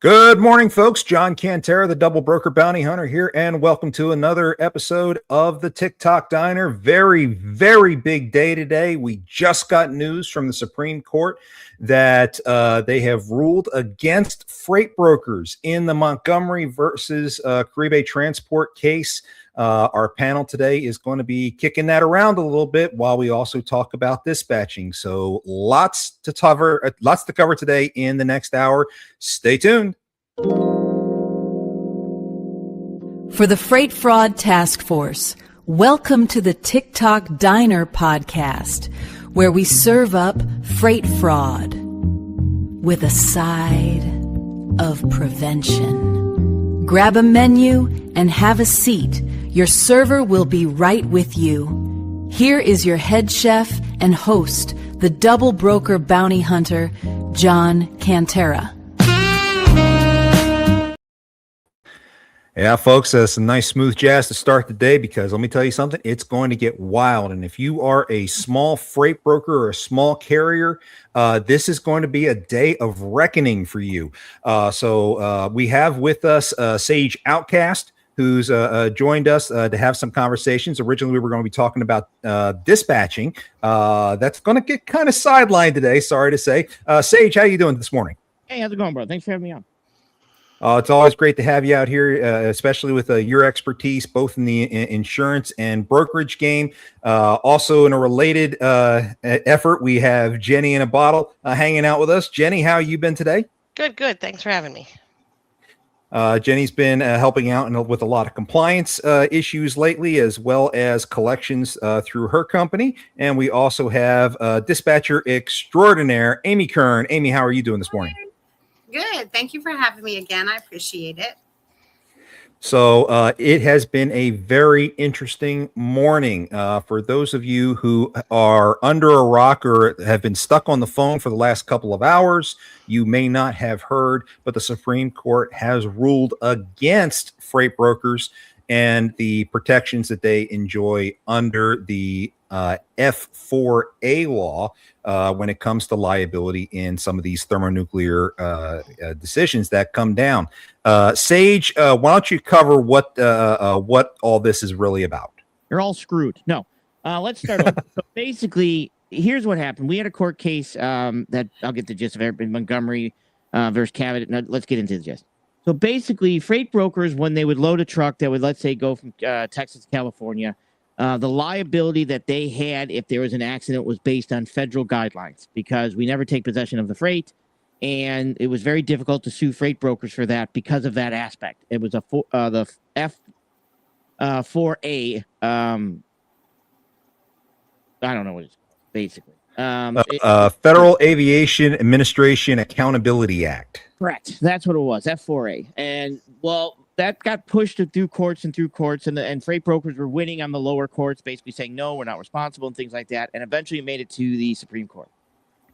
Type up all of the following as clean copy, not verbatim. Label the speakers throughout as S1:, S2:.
S1: Good morning, folks. John Cantera, the Double Broker Bounty Hunter here, and welcome to another episode of the Tic Toc Diner. Very, very big day today. We just got news from the Supreme Court that they have ruled against freight brokers in the Montgomery versus Caribe Transport case. Our panel today is going to be kicking that around a little bit while we also talk about dispatching. So lots to cover today in the next hour. Stay tuned.
S2: For the Freight Fraud Task Force, welcome to the Tic Toc Diner Podcast, where we serve up freight fraud with a side of prevention. Grab a menu and have a seat. Your server will be right with you. Here is your head chef and host, the Double Broker Bounty Hunter, John Cantera.
S1: Yeah, folks, some nice smooth jazz to start the day because let me tell you something, it's going to get wild. And if you are a small freight broker or a small carrier, this is going to be a day of reckoning for you. So we have with us Sage Outcast, who's joined us to have some conversations. Originally, we were going to be talking about dispatching. That's going to get kind of sidelined today, sorry to say. Sage, how you doing this morning?
S3: Hey, how's it going, bro? Thanks for having me on.
S1: It's always great to have you out here, especially with your expertise, both in the insurance and brokerage game. Also, in a related effort, we have Jenny in a bottle hanging out with us. Jenny, how you been today?
S4: Good. Thanks for having me.
S1: Jenny's been helping out with a lot of compliance issues lately, as well as collections through her company. And we also have dispatcher extraordinaire, Amy Kirn. Amy, how are you doing this morning?
S5: Good. Thank you for having me again. I appreciate it.
S1: So it has been a very interesting morning. For those of you who are under a rock or have been stuck on the phone for the last couple of hours, you may not have heard, but the Supreme Court has ruled against freight brokers and the protections that they enjoy under the F4A law when it comes to liability in some of these thermonuclear decisions that come down. Sage, why don't you cover what all this is really about?
S3: You're all screwed. No, let's start off. So basically, here's what happened. We had a court case that I'll get the gist of it in Montgomery versus Cabot. Now, let's get into the gist. So basically, freight brokers, when they would load a truck that would, let's say, go from Texas to California, the liability that they had if there was an accident was based on federal guidelines because we never take possession of the freight. And it was very difficult to sue freight brokers for that because of that aspect. It was the F4A. I don't know what it's called, basically.
S1: Federal Aviation Administration Accountability Act.
S3: Correct. That's what it was, F4A. And, well, that got pushed through courts, and freight brokers were winning on the lower courts, basically saying, no, we're not responsible and things like that. And eventually made it to the Supreme Court.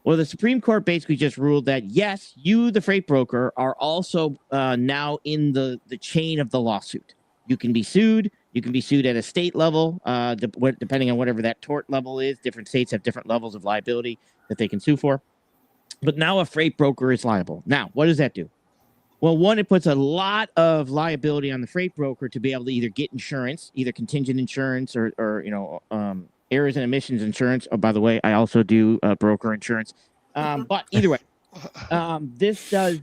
S3: Well, the Supreme Court basically just ruled that, yes, you, the freight broker, are also now in the chain of the lawsuit. You can be sued. You can be sued at a state level, depending on whatever that tort level is. Different states have different levels of liability that they can sue for. But now a freight broker is liable. Now, what does that do? Well, one, it puts a lot of liability on the freight broker to be able to either get insurance, either contingent insurance or errors and omissions insurance. Oh, by the way, I also do broker insurance. But either way, this does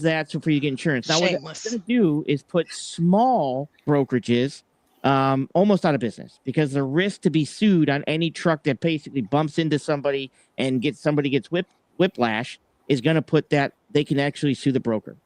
S3: that so for you to get insurance. Now, what it's going to do is put small brokerages almost out of business because the risk to be sued on any truck that basically bumps into somebody and gets whiplash is going to put that they can actually sue the broker.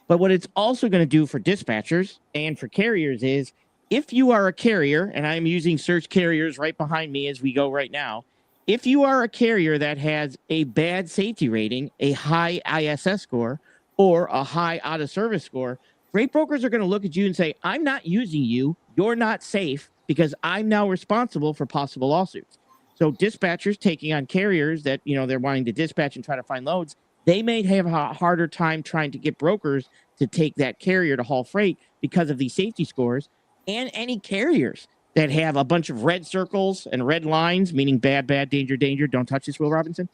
S3: But what it's also going to do for dispatchers and for carriers is if you are a carrier, and I'm using search carriers right behind me as we go right now, if you are a carrier that has a bad safety rating, a high ISS score, or a high out of service score, freight brokers are going to look at you and say, I'm not using you. You're not safe because I'm now responsible for possible lawsuits. So dispatchers taking on carriers that, they're wanting to dispatch and try to find loads, they may have a harder time trying to get brokers to take that carrier to haul freight because of these safety scores. And any carriers that have a bunch of red circles and red lines, meaning bad, danger, don't touch this, Will Robinson.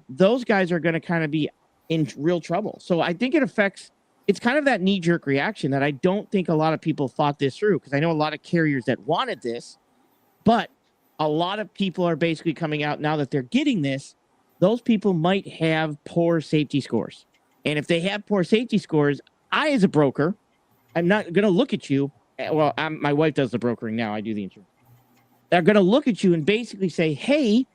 S3: Those guys are going to kind of be in real trouble. So I think it's kind of that knee-jerk reaction that I don't think a lot of people thought this through, because I know a lot of carriers that wanted this, but a lot of people are basically coming out now that they're getting this. Those people might have poor safety scores. And if they have poor safety scores, I, as a broker, I'm not going to look at you. Well, my wife does the brokering now. I do the insurance. They're going to look at you and basically say, hey,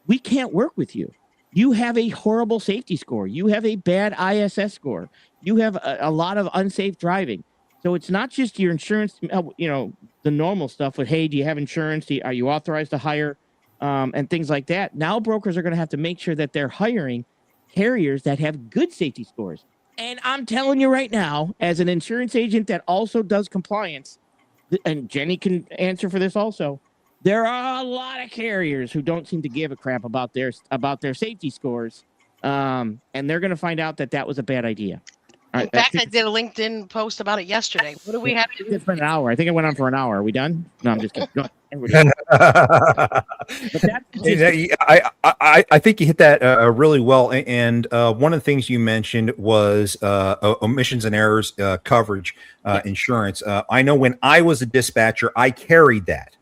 S3: we can't work with you. You have a horrible safety score. You have a bad ISS score. You have a lot of unsafe driving. So it's not just your insurance, the normal stuff with, hey, do you have insurance? Are you authorized to hire? And things like that. Now brokers are going to have to make sure that they're hiring carriers that have good safety scores. And I'm telling you right now, as an insurance agent that also does compliance, and Jenny can answer for this also, there are a lot of carriers who don't seem to give a crap about their safety scores, and they're going to find out that was a bad idea.
S4: In fact, I did a LinkedIn post about it yesterday. What do we have to do?
S3: It's been an hour. I think it went on for an hour. Are we done? No, I'm just kidding. Go ahead.
S1: I think you hit that really well. And one of the things you mentioned was omissions and errors coverage insurance. I know when I was a dispatcher, I carried that.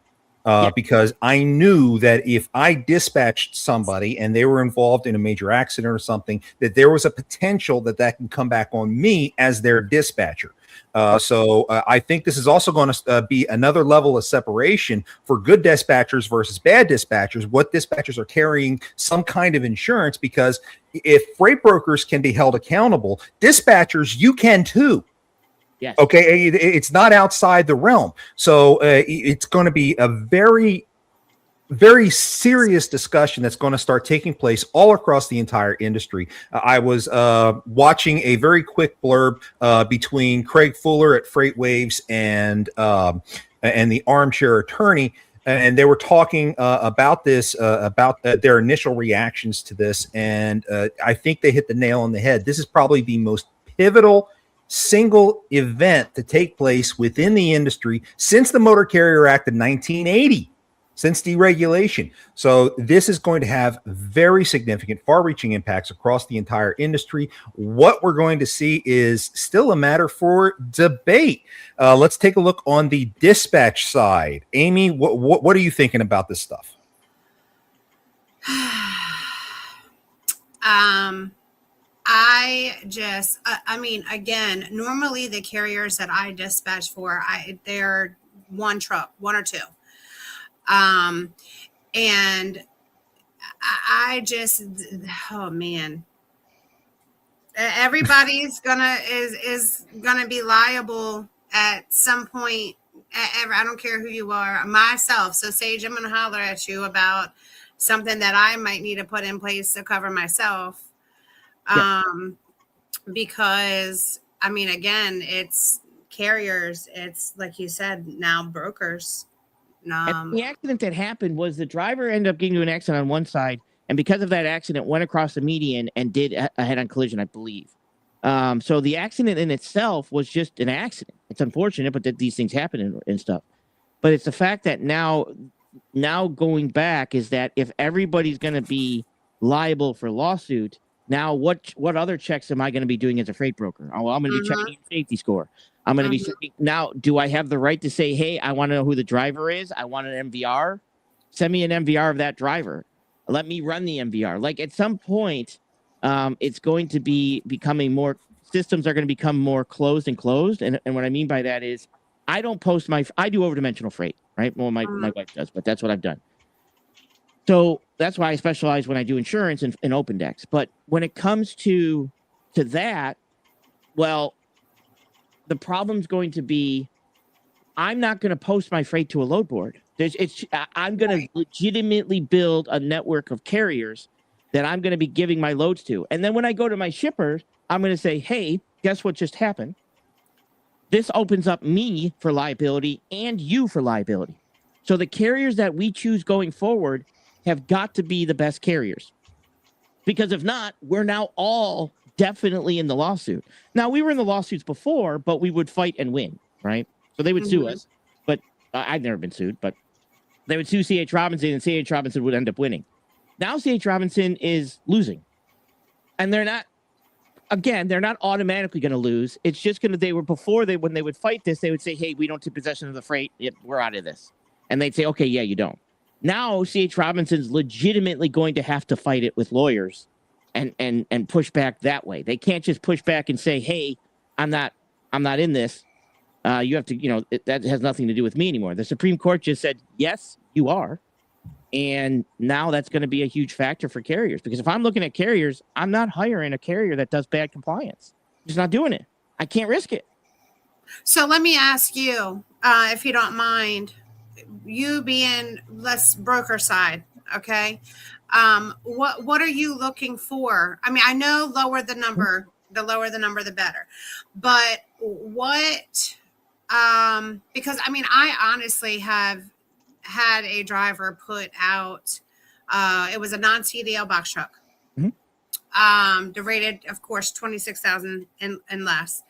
S1: Because I knew that if I dispatched somebody and they were involved in a major accident or something, that there was a potential that can come back on me as their dispatcher. So I think this is also going to be another level of separation for good dispatchers versus bad dispatchers. What dispatchers are carrying some kind of insurance, because if freight brokers can be held accountable, dispatchers, you can too.
S3: Yes.
S1: Okay, it's not outside the realm. So it's going to be a very, very serious discussion that's going to start taking place all across the entire industry. I was watching a very quick blurb between Craig Fuller at Freight Waves and the Armchair Attorney. And they were talking about this, about their initial reactions to this. And I think they hit the nail on the head. This is probably the most pivotal single event to take place within the industry since the Motor Carrier Act of 1980, since deregulation. So this is going to have very significant, far-reaching impacts across the entire industry. What we're going to see is still a matter for debate. Let's take a look on the dispatch side. Amy, what are you thinking about this stuff?
S5: Again, normally the carriers that I dispatch for, they're one truck, one or two. And I just, oh man, everybody's is gonna be liable at some point. I don't care who you are, myself. So Sage, I'm gonna holler at you about something that I might need to put in place to cover myself. Because again, it's carriers, it's like you said, now brokers.
S3: And the accident that happened was the driver ended up getting into an accident on one side, and because of that accident, went across the median and did a head-on collision, I believe. So the accident in itself was just an accident. It's unfortunate, but that these things happen and stuff. But it's the fact that now going back is that if everybody's going to be liable for lawsuit, now what other checks am I going to be doing as a freight broker? Oh, well, I'm going to be checking your safety score. I'm going to be checking. Now, do I have the right to say, hey, I want to know who the driver is? I want an MVR. Send me an MVR of that driver. Let me run the MVR. Like at some point, it's going to be becoming more, systems are going to become more closed. And what I mean by that is I don't post I do over-dimensional freight, right? Well, my wife does, but that's what I've done. So that's why I specialize when I do insurance in open decks. But when it comes to that, well, the problem's going to be I'm not going to post my freight to a load board. I'm going to legitimately build a network of carriers that I'm going to be giving my loads to. And then when I go to my shippers, I'm going to say, hey, guess what just happened? This opens up me for liability and you for liability. So the carriers that we choose going forward have got to be the best carriers. Because if not, we're now all definitely in the lawsuit. Now, we were in the lawsuits before, but we would fight and win, right? So they would sue us. But I've never been sued, but they would sue C.H. Robinson, and C.H. Robinson would end up winning. Now C.H. Robinson is losing. And they're not again, they're not automatically going to lose. It's just when they would fight this, they would say, hey, we don't take possession of the freight. Yep, we're out of this. And they'd say, okay, yeah, you don't. Now, C.H. Robinson's legitimately going to have to fight it with lawyers and push back that way. They can't just push back and say, hey, I'm not in this. You have to, that has nothing to do with me anymore. The Supreme Court just said, yes, you are. And now that's going to be a huge factor for carriers, because if I'm looking at carriers, I'm not hiring a carrier that does bad compliance. I'm just not doing it. I can't risk it.
S5: So let me ask you, if you don't mind, you being less broker side, okay? What are you looking for? I mean, I know lower the number, the lower the number, the better. But what? Because I mean, I honestly have had a driver put out, it was a non-CDL box truck. The rated, of course, 26,000 and less.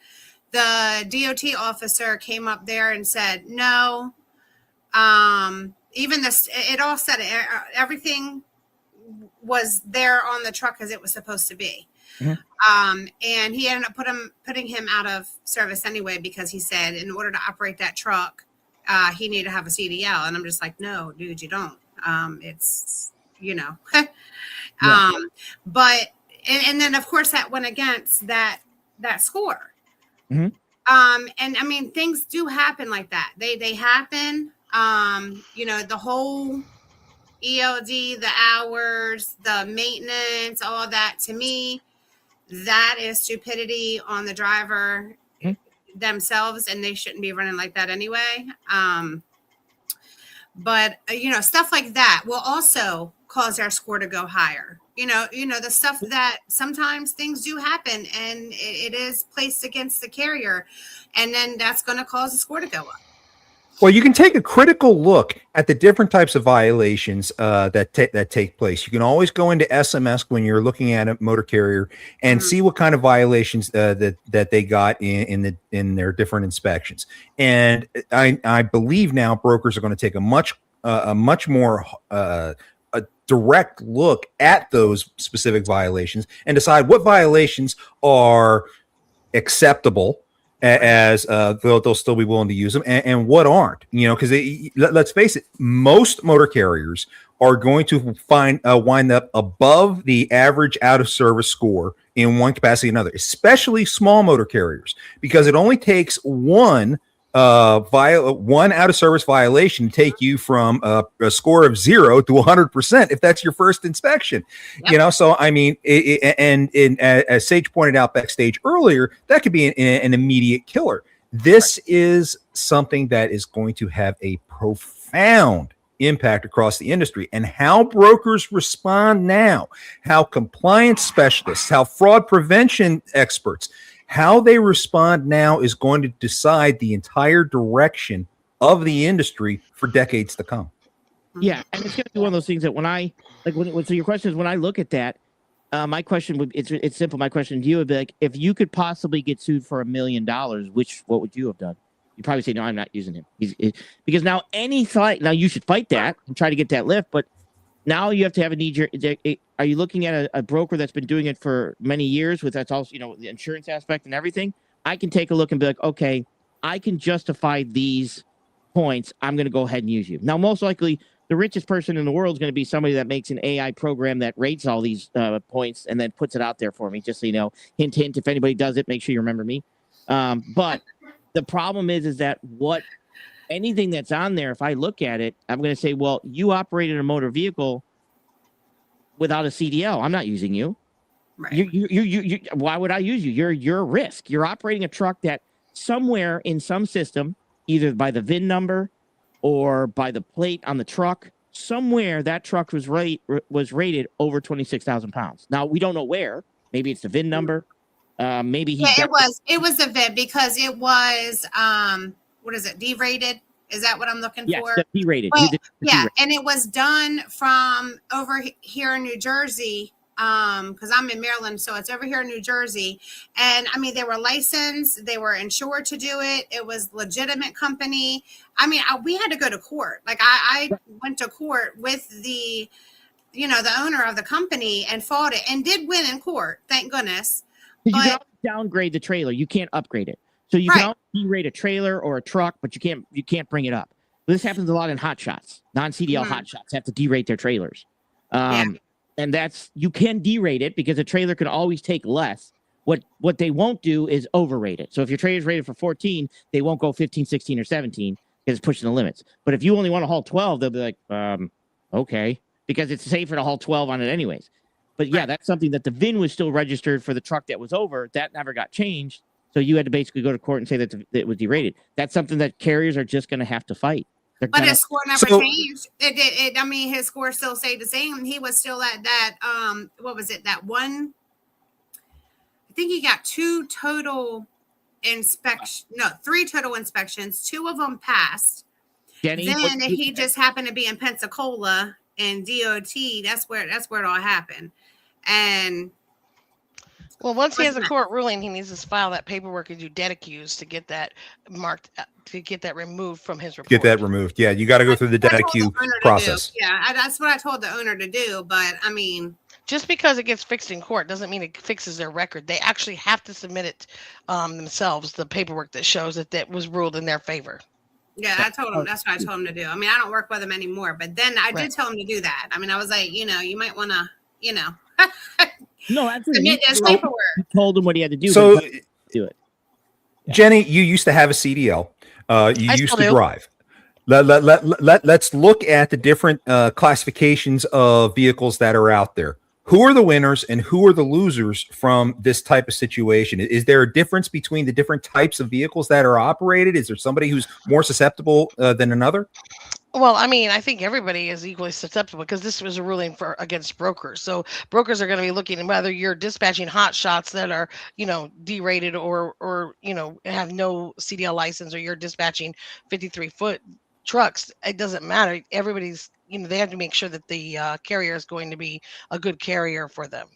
S5: The DOT officer came up there and said, no, even this, it all said, everything was there on the truck as it was supposed to be. And he ended up putting him out of service anyway, because he said in order to operate that truck, he needed to have a CDL. And I'm just like, no, dude, you don't. It's, but, and then of course that went against that score. And I mean, things do happen like that. They happen, the whole ELD, the hours, the maintenance, all that, to me, that is stupidity on the driver themselves, and they shouldn't be running like that anyway. But stuff like that will also cause our score to go higher. The stuff that sometimes things do happen, and it is placed against the carrier, and then that's going to cause the score to go up.
S1: Well, you can take a critical look at the different types of violations that take place. You can always go into SMS when you're looking at a motor carrier and see what kind of violations that they got in their different inspections. And I believe now brokers are going to take a much more a direct look at those specific violations and decide what violations are acceptable, as they'll still be willing to use them, and what aren't, because let's face it, most motor carriers are going to wind up above the average out of service score in one capacity or another, especially small motor carriers, because it only takes one out of service violation to take you from a score of 0 to 100% if that's your first inspection. So I mean, as Sage pointed out backstage earlier, that could be an immediate killer. This is something that is going to have a profound impact across the industry, and how brokers respond now, how compliance specialists, how fraud prevention experts, how they respond now is going to decide the entire direction of the industry for decades to come.
S3: Yeah, and it's going to be one of those things that so your question is, when I look at that, my question would, it's simple. My question to you would be like, if you could possibly get sued for $1 million, what would you have done? You'd probably say, no, I'm not using him. Because now now you should fight that and try to get that lift, but now you have to have a knee-jerk. Are you looking at a broker that's been doing it for many years with that's also, the insurance aspect and everything? I can take a look and be like, okay, I can justify these points. I'm going to go ahead and use you. Now, most likely, the richest person in the world is going to be somebody that makes an AI program that rates all these points and then puts it out there for me, just so you know. Hint, hint, if anybody does it, make sure you remember me. But the problem is that anything that's on there, if I look at it, I'm going to say, well, you operated a motor vehicle without a CDL. I'm not using you. Right. You why would I use you? You're a risk. You're operating a truck that somewhere in some system, either by the VIN number or by the plate on the truck, somewhere that truck was rated over 26,000 pounds. Now, we don't know where. Maybe it's the VIN number. Maybe
S5: it was the VIN, because it was what is it, D-rated? Is that what I'm looking for?
S3: Yes, D-rated.
S5: Yeah, and it was done from over here in New Jersey, because I'm in Maryland, so it's over here in New Jersey. And I mean, they were licensed, they were insured to do it. It was legitimate company. I mean, we had to go to court. Like I went to court with the owner of the company and fought it and did win in court, thank goodness.
S3: You can
S5: But-
S3: always downgrade the trailer. You can't upgrade it. So you can always derate a trailer or a truck, but you can't bring it up. This happens a lot in hot shots. Non-CDL hot shots have to derate their trailers. And you can derate it because a trailer can always take less. What they won't do is overrate it. So if your trailer is rated for 14, they won't go 15, 16, or 17 because it's pushing the limits. But if you only want to haul 12, they'll be like, okay, because it's safer to haul 12 on it anyways. But yeah, that's something that the VIN was still registered for the truck that was over. That never got changed. So you had to basically go to court and say that it was derated. That's something that carriers are just going to have to fight.
S5: But his score never changed. I mean, his score still stayed the same. He was still at that, what was it? That one, I think he got 3 total inspections. 2 of them passed.
S3: Jenny,
S5: then he just happened to be in Pensacola and DOT. That's where it all happened. And
S4: well, once he has a court ruling, he needs to file that paperwork and do debt accused to get that marked, to get that removed from his report.
S1: Get that removed. Yeah, you got to go through the debt accused process.
S5: Yeah, that's what I told the owner to do. But I mean,
S4: just because it gets fixed in court doesn't mean it fixes their record. They actually have to submit it themselves, the paperwork that shows that was ruled in their favor.
S5: Yeah, I told him. That's what I told him to do. I mean, I don't work with him anymore, but then I did tell him to do that. I mean, I was like, you might want to,
S3: no, absolutely.
S5: Submit this paperwork.
S3: You told him what he had to do.
S1: So,
S3: do it. Yeah.
S1: Jenny, you used to have a CDL. You
S4: I
S1: used
S4: still
S1: to
S4: do.
S1: drive. Let's look at the different classifications of vehicles that are out there. Who are the winners and who are the losers from this type of situation? Is there a difference between the different types of vehicles that are operated? Is there somebody who's more susceptible than another?
S4: Well, I mean, I think everybody is equally susceptible because this was a ruling against brokers. So brokers are going to be looking at whether you're dispatching hot shots that are, derated or have no CDL license, or you're dispatching 53-foot trucks. It doesn't matter. Everybody's, they have to make sure that the carrier is going to be a good carrier for them.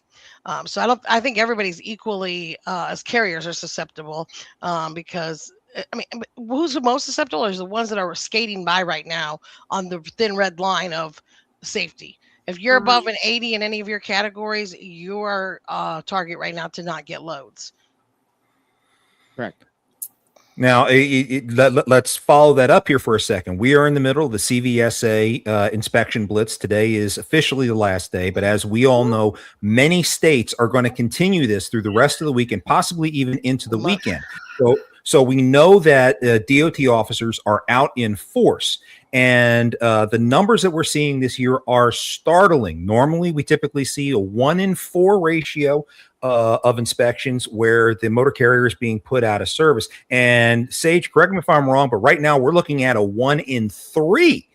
S4: So I think everybody's equally as carriers are susceptible because. I mean, who's the most susceptible is the ones that are skating by right now on the thin red line of safety. If you're above an 80 in any of your categories, you're target right now to not get loads.
S3: Correct.
S1: Now, let's follow that up here for a second. We are in the middle of the CVSA inspection blitz. Today is officially the last day, but as we all know, many states are going to continue this through the rest of the week and possibly even into the weekend. So we know that DOT officers are out in force, and the numbers that we're seeing this year are startling. Normally, we typically see a 1 in 4 ratio of inspections where the motor carrier is being put out of service. And Sage, correct me if I'm wrong, but right now we're looking at a 1 in 3,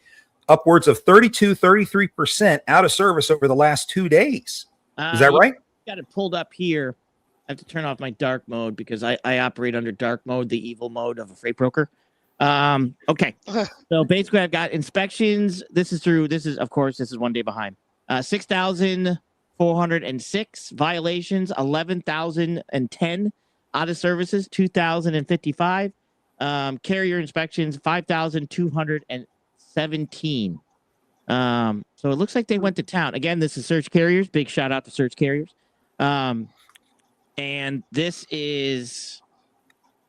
S1: upwards of 33% out of service over the last 2 days. Is that right?
S3: Got it pulled up here. I have to turn off my dark mode because I operate under dark mode, the evil mode of a freight broker. Okay. So basically I've got inspections. This is 1 day behind. 6,406 violations, 11,010 out of services, 2,055. Carrier inspections, 5,217. So it looks like they went to town. Again, this is Search Carriers. Big shout out to Search Carriers. And this is,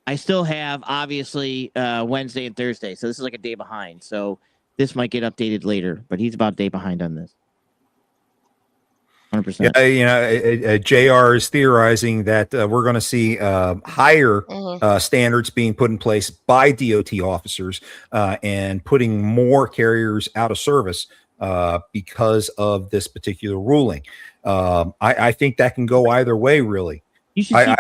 S3: I still have obviously Wednesday and Thursday. So this is like a day behind. So this might get updated later, but he's about a day behind on this. 100%.
S1: Yeah, JR is theorizing that we're going to see higher standards being put in place by DOT officers and putting more carriers out of service because of this particular ruling. I think that can go either way, really.
S3: You should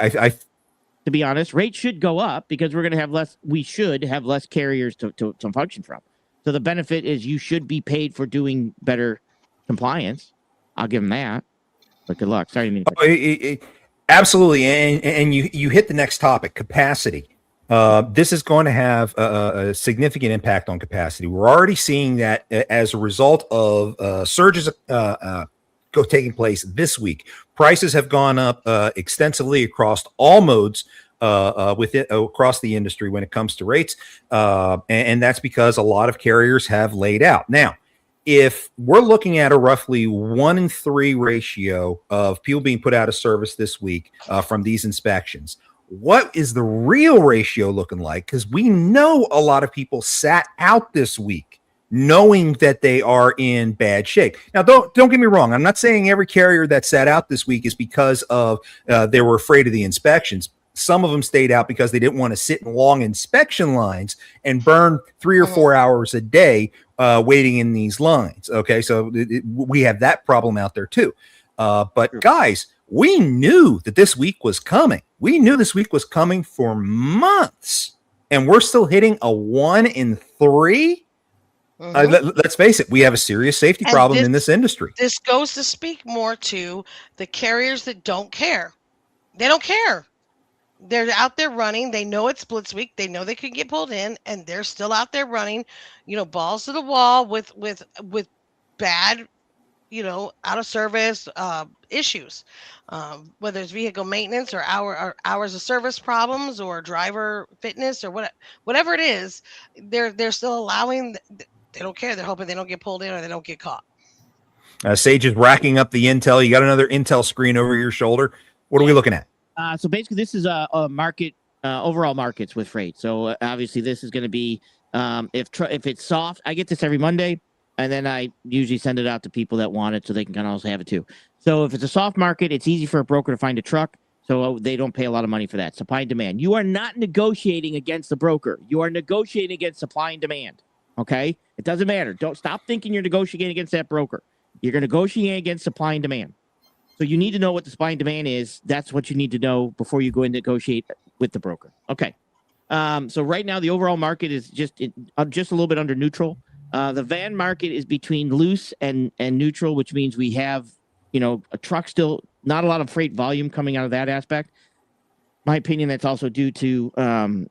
S3: to be honest, rates should go up because we're going to have less. We should have less carriers to function from. So the benefit is you should be paid for doing better compliance. I'll give them that. But good luck. Sorry.
S1: Absolutely. And you hit the next topic, capacity. This is going to have a significant impact on capacity. We're already seeing that as a result of surges taking place this week. Prices have gone up extensively across all modes across the industry when it comes to rates. And that's because a lot of carriers have laid out. Now, if we're looking at a roughly 1-in-3 ratio of people being put out of service this week from these inspections, what is the real ratio looking like? Because we know a lot of people sat out this week knowing that they are in bad shape. Now, don't get me wrong. I'm not saying every carrier that sat out this week is because of they were afraid of the inspections. Some of them stayed out because they didn't want to sit in long inspection lines and burn 3 or 4 hours a day waiting in these lines. Okay, so we have that problem out there too. But guys, we knew that this week was coming. We knew this week was coming for months, and we're still hitting a 1-in-3. Let's face it, we have a serious safety problem in this industry.
S4: This goes to speak more to the carriers that don't care. They don't care. They're out there running. They know it's blitz week. They know they could get pulled in, and they're still out there running, balls to the wall with bad, out of service issues, whether it's vehicle maintenance or hours of service problems or driver fitness or whatever it is. They're still allowing. They don't care. They're hoping they don't get pulled in or they don't get caught.
S1: Sage is racking up the intel. You got another intel screen over your shoulder. What are we looking at?
S3: So basically, this is a market, overall markets with freight. So obviously, this is going to be if it's soft. I get this every Monday, and then I usually send it out to people that want it, so they can kind of also have it too. So if it's a soft market, it's easy for a broker to find a truck, so they don't pay a lot of money for that. Supply and demand. You are not negotiating against the broker. You are negotiating against supply and demand. Okay, it doesn't matter. Don't stop thinking you're negotiating against that broker. You're negotiating against supply and demand. So you need to know what the supply and demand is. That's what you need to know before you go and negotiate with the broker. Okay. So right now the overall market is just a little bit under neutral. The van market is between loose and neutral, which means we have, a truck still, not a lot of freight volume coming out of that aspect. My opinion, that's also due to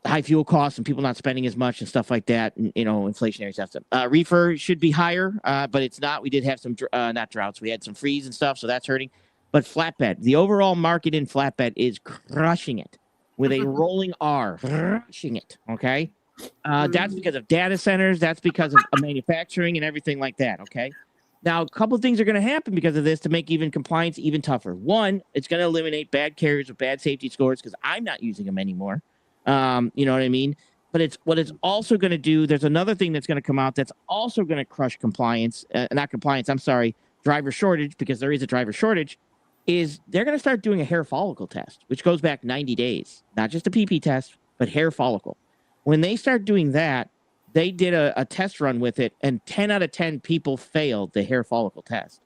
S3: high fuel costs and people not spending as much and stuff like that, and, inflationary stuff. Reefer should be higher, but it's not. We did have some, not droughts. We had some freeze and stuff, so that's hurting. But flatbed, the overall market in flatbed is crushing it with a rolling R, crushing it, okay? That's because of data centers. That's because of manufacturing and everything like that, okay? Now, a couple of things are going to happen because of this to make even compliance even tougher. One, it's going to eliminate bad carriers with bad safety scores because I'm not using them anymore. You know what I mean? But what it's also going to do, there's another thing that's going to come out that's also going to crush compliance, not compliance, I'm sorry, driver shortage, because there is a driver shortage, is they're going to start doing a hair follicle test, which goes back 90 days, not just a PP test, but hair follicle. When they start doing that, they did a test run with it, and 10 out of 10 people failed the hair follicle test.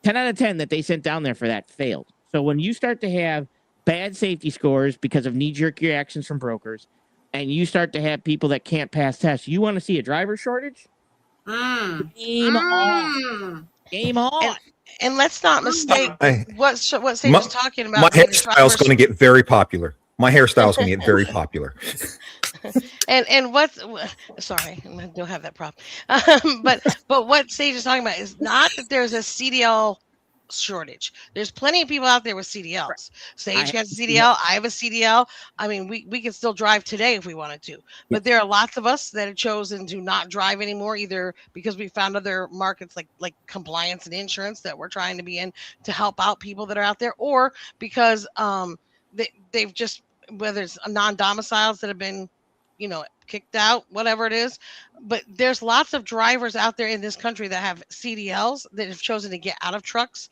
S3: 10 out of 10 that they sent down there for that failed. So when you start to have bad safety scores because of knee-jerk reactions from brokers, and you start to have people that can't pass tests, you want to see a driver shortage? Game on. Game on.
S4: And let's not mistake what Sage is talking about.
S1: My hairstyle is going to get very popular. My hairstyle is going to get very popular.
S4: and sorry, I don't have that problem. But what Sage is talking about is not that there's a CDL shortage. There's plenty of people out there with CDLs. Sage has a CDL. I have a CDL. I mean, we can still drive today if we wanted to. But there are lots of us that have chosen to not drive anymore, either because we found other markets like compliance and insurance that we're trying to be in to help out people that are out there, or because they've just, whether it's non-domiciles that have been, kicked out, whatever it is. But there's lots of drivers out there in this country that have CDLs that have chosen to get out of trucks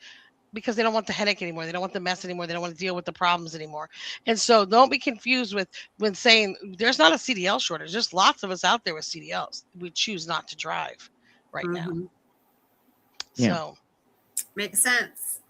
S4: because they don't want the headache anymore. They don't want the mess anymore. They don't want to deal with the problems anymore. And so don't be confused when saying there's not a CDL shortage. There's lots of us out there with CDLs. We choose not to drive right now.
S3: Yeah.
S4: So
S5: Makes sense.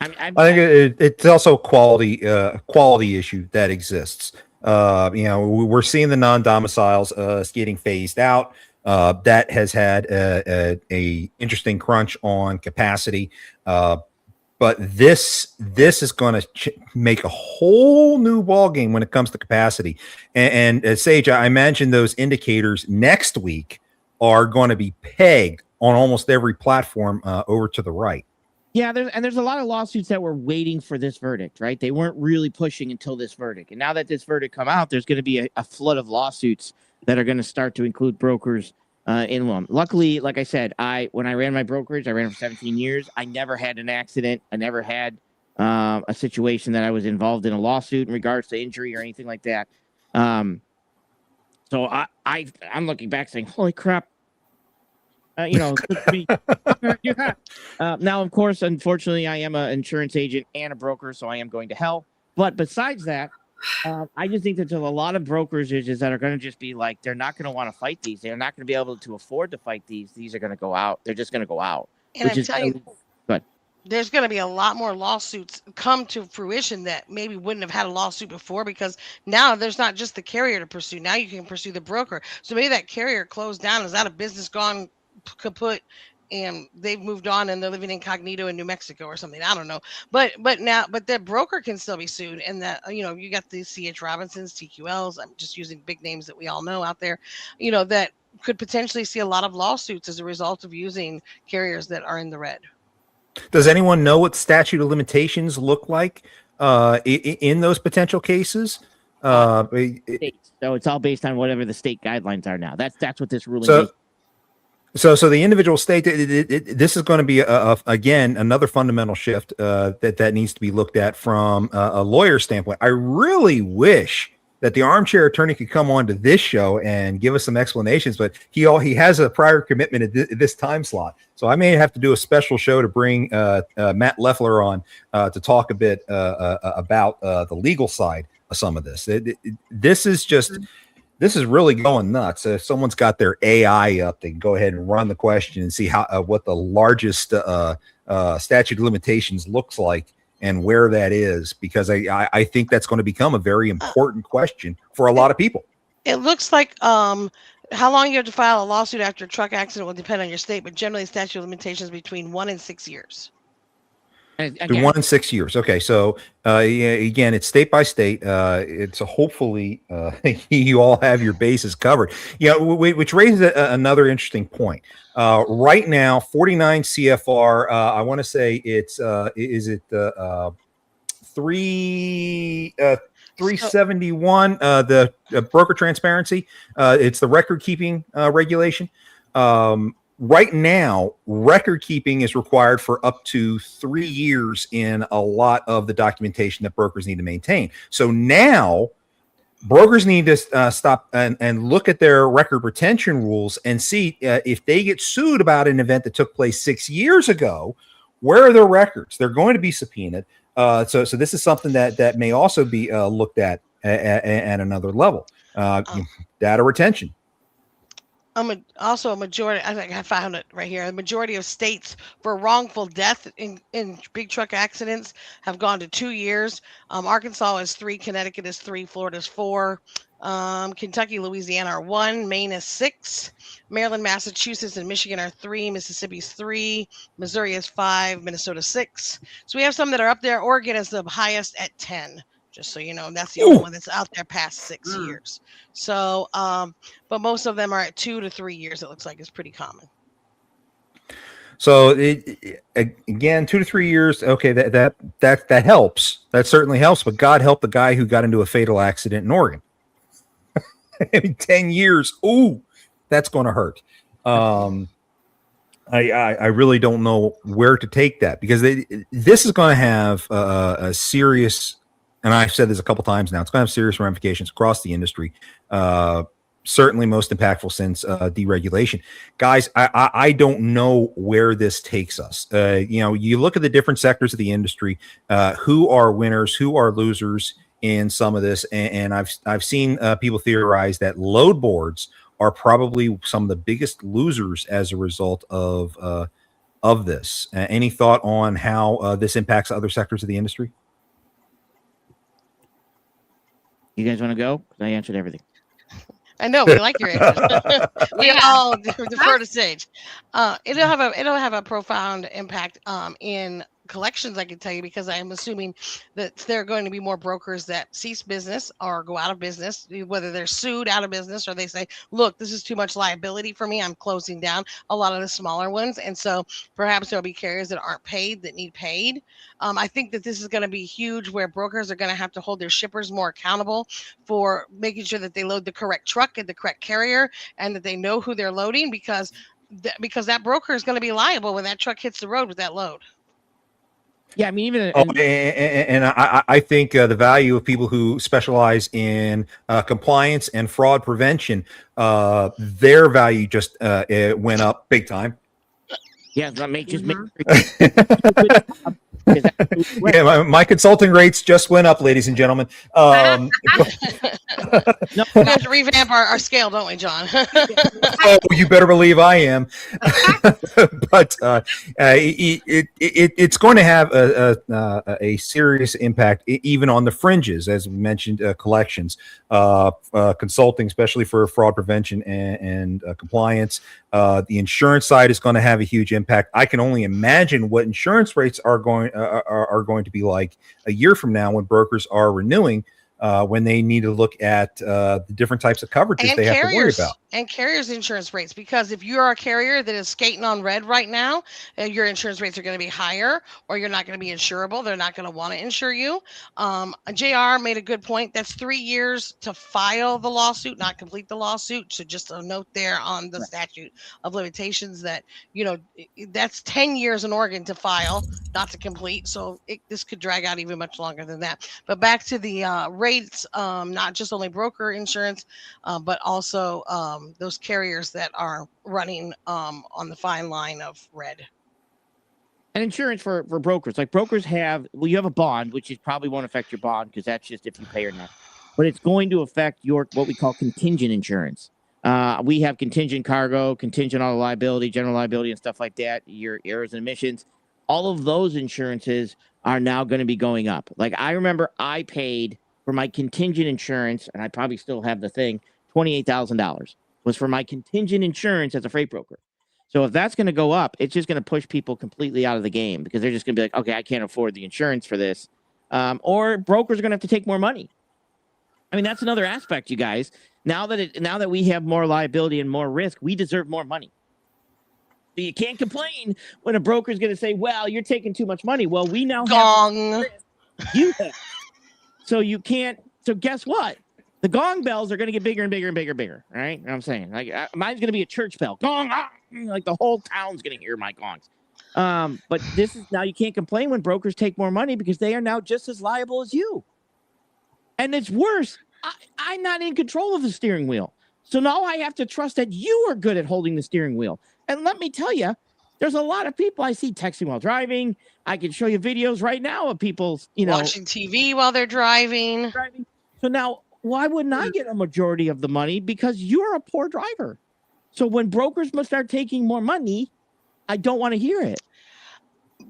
S1: I think it's also a quality issue that exists. We're seeing the non-domiciles getting phased out. That has had a interesting crunch on capacity. But this is going to make a whole new ballgame when it comes to capacity. And Sage, I imagine those indicators next week are going to be pegged on almost every platform over to the right.
S3: Yeah, there's a lot of lawsuits that were waiting for this verdict, right? They weren't really pushing until this verdict. And now that this verdict come out, there's going to be a flood of lawsuits that are going to start to include brokers in one. Luckily, like I said, when I ran my brokerage, I ran for 17 years. I never had an accident. I never had a situation that I was involved in a lawsuit in regards to injury or anything like that. So I'm looking back saying, holy crap. Now, of course, unfortunately, I am an insurance agent and a broker, so I am going to hell. But besides that, I just think that there's a lot of brokerages that are going to just be like, they're not going to want to fight these. They're not going to be able to afford to fight these. These are going to go out. They're just going to go out.
S4: And I'm telling you, there's going to be a lot more lawsuits come to fruition that maybe wouldn't have had a lawsuit before, because now there's not just the carrier to pursue. Now you can pursue the broker. So maybe that carrier closed down, is out of business, gone kaput, and they've moved on and they're living incognito in New Mexico or something. I don't know. But the broker can still be sued. And that, you got the C.H. Robinsons, TQLs. I'm just using big names that we all know out there, that could potentially see a lot of lawsuits as a result of using carriers that are in the red.
S1: Does anyone know what statute of limitations look like in those potential cases?
S3: So it's all based on whatever the state guidelines are now. That's what this ruling is.
S1: So the individual state, this is going to be again another fundamental shift that needs to be looked at from a lawyer standpoint. I really wish that the armchair attorney could come on to this show and give us some explanations, but he has a prior commitment at this time slot, so I may have to do a special show to bring Matt Leffler on to talk a bit about the legal side of some of this. This is really going nuts. If someone's got their AI up, they can go ahead and run the question and see what the largest statute of limitations looks like and where that is, because I think that's going to become a very important question for a lot of people.
S4: It looks like how long you have to file a lawsuit after a truck accident will depend on your state, but generally statute of limitations between 1 and 6 years.
S1: Again, 1 and 6 years. Okay, so again, it's state by state. It's hopefully you all have your bases covered. Which raises another interesting point. Right now, 49 CFR. I want to say it's 371. The broker transparency. It's the record keeping regulation. Right now, record keeping is required for up to 3 years in a lot of the documentation that brokers need to maintain. So now brokers need to stop and look at their record retention rules and see if they get sued about an event that took place 6 years ago, where are their records? They're going to be subpoenaed. So this is something that may also be looked at another level. Data retention.
S4: Also a majority, I think I found it right here. The majority of states for wrongful death in big truck accidents have gone to 2 years. Arkansas is 3, Connecticut is 3, Florida is 4, Kentucky, Louisiana are 1, Maine is 6, Maryland, Massachusetts, and Michigan are 3, Mississippi's 3, Missouri is 5, Minnesota 6. So we have some that are up there. Oregon is the highest at 10. Just so you know, that's the only one that's out there past 6 years. So, but most of them are at 2 to 3 years. It looks like it's pretty common.
S1: So again, 2 to 3 years. Okay, that helps. That certainly helps. But God help the guy who got into a fatal accident in Oregon. 10 years. Ooh, that's going to hurt. I really don't know where to take that, because this is going to have a serious. And I've said this a couple times now, it's going to have serious ramifications across the industry. Certainly most impactful since deregulation. Guys, I don't know where this takes us. You look at the different sectors of the industry, who are winners, who are losers in some of this. And I've seen people theorize that load boards are probably some of the biggest losers as a result of this. Any thought on how this impacts other sectors of the industry?
S3: You guys want to go? I answered everything.
S4: I know we like your answers. We all defer to Sage. It'll have a profound impact in collections, I can tell you, because I am assuming that there are going to be more brokers that cease business or go out of business, whether they're sued out of business or they say, look, this is too much liability for me, I'm closing down a lot of the smaller ones. And so perhaps there'll be carriers that aren't paid, that need paid. I think that this is going to be huge, where brokers are going to have to hold their shippers more accountable for making sure that they load the correct truck at the correct carrier and that they know who they're loading, because that broker is going to be liable when that truck hits the road with that load.
S3: Yeah, I mean, even
S1: And I think the value of people who specialize in compliance and fraud prevention, their value just it went up big time.
S3: yeah, make
S1: Yeah, my consulting rates just went up, ladies and gentlemen.
S3: No,
S4: We have to revamp our scale, don't we, John?
S1: Oh, you better believe I am. But it's going to have a serious impact, even on the fringes, as we mentioned, collections, consulting, especially for fraud prevention and compliance. The insurance side is going to have a huge impact. I can only imagine what insurance rates are going to be like a year from now when brokers are renewing, when they need to look at the different types of coverages they have to worry about.
S4: And carriers' insurance rates, because if you're a carrier that is skating on red right now, your insurance rates are going to be higher, or you're not going to be insurable. They're not going to want to insure you. JR made a good point. That's 3 years to file the lawsuit, not complete the lawsuit. So just a note there on the statute of limitations that, that's 10 years in Oregon to file, not to complete. So this could drag out even much longer than that. But back to the rates, not just only broker insurance, but also those carriers that are running on the fine line of red.
S3: And insurance for brokers, like brokers you have a bond, which is probably won't affect your bond because that's just if you pay or not. But it's going to affect your what we call contingent insurance. We have contingent cargo, contingent auto liability, general liability, and stuff like that. Your errors and omissions, all of those insurances are now going to be going up. Like I remember, I paid for my contingent insurance, and I probably still have the thing. $28,000 was for my contingent insurance as a freight broker. So if that's going to go up, it's just going to push people completely out of the game because they're just going to be like, okay, I can't afford the insurance for this. Or brokers are going to have to take more money. I mean, that's another aspect, you guys. Now that we have more liability and more risk, we deserve more money. So you can't complain when a broker is going to say, well, you're taking too much money. Well, we now
S4: Gong.
S3: have so you can't. So guess what? The gong bells are going to get bigger and bigger and bigger and bigger. Right? You know what I'm saying? Like mine's going to be a church bell. Gong. Ah! Like the whole town's going to hear my gongs. But this is now you can't complain when brokers take more money because they are now just as liable as you. And it's worse. I'm not in control of the steering wheel. So now I have to trust that you are good at holding the steering wheel. And let me tell you, there's a lot of people I see texting while driving. I can show you videos right now of people,
S4: watching TV while they're driving.
S3: So now, why wouldn't I get a majority of the money? Because you're a poor driver. So when brokers must start taking more money, I don't want to hear it.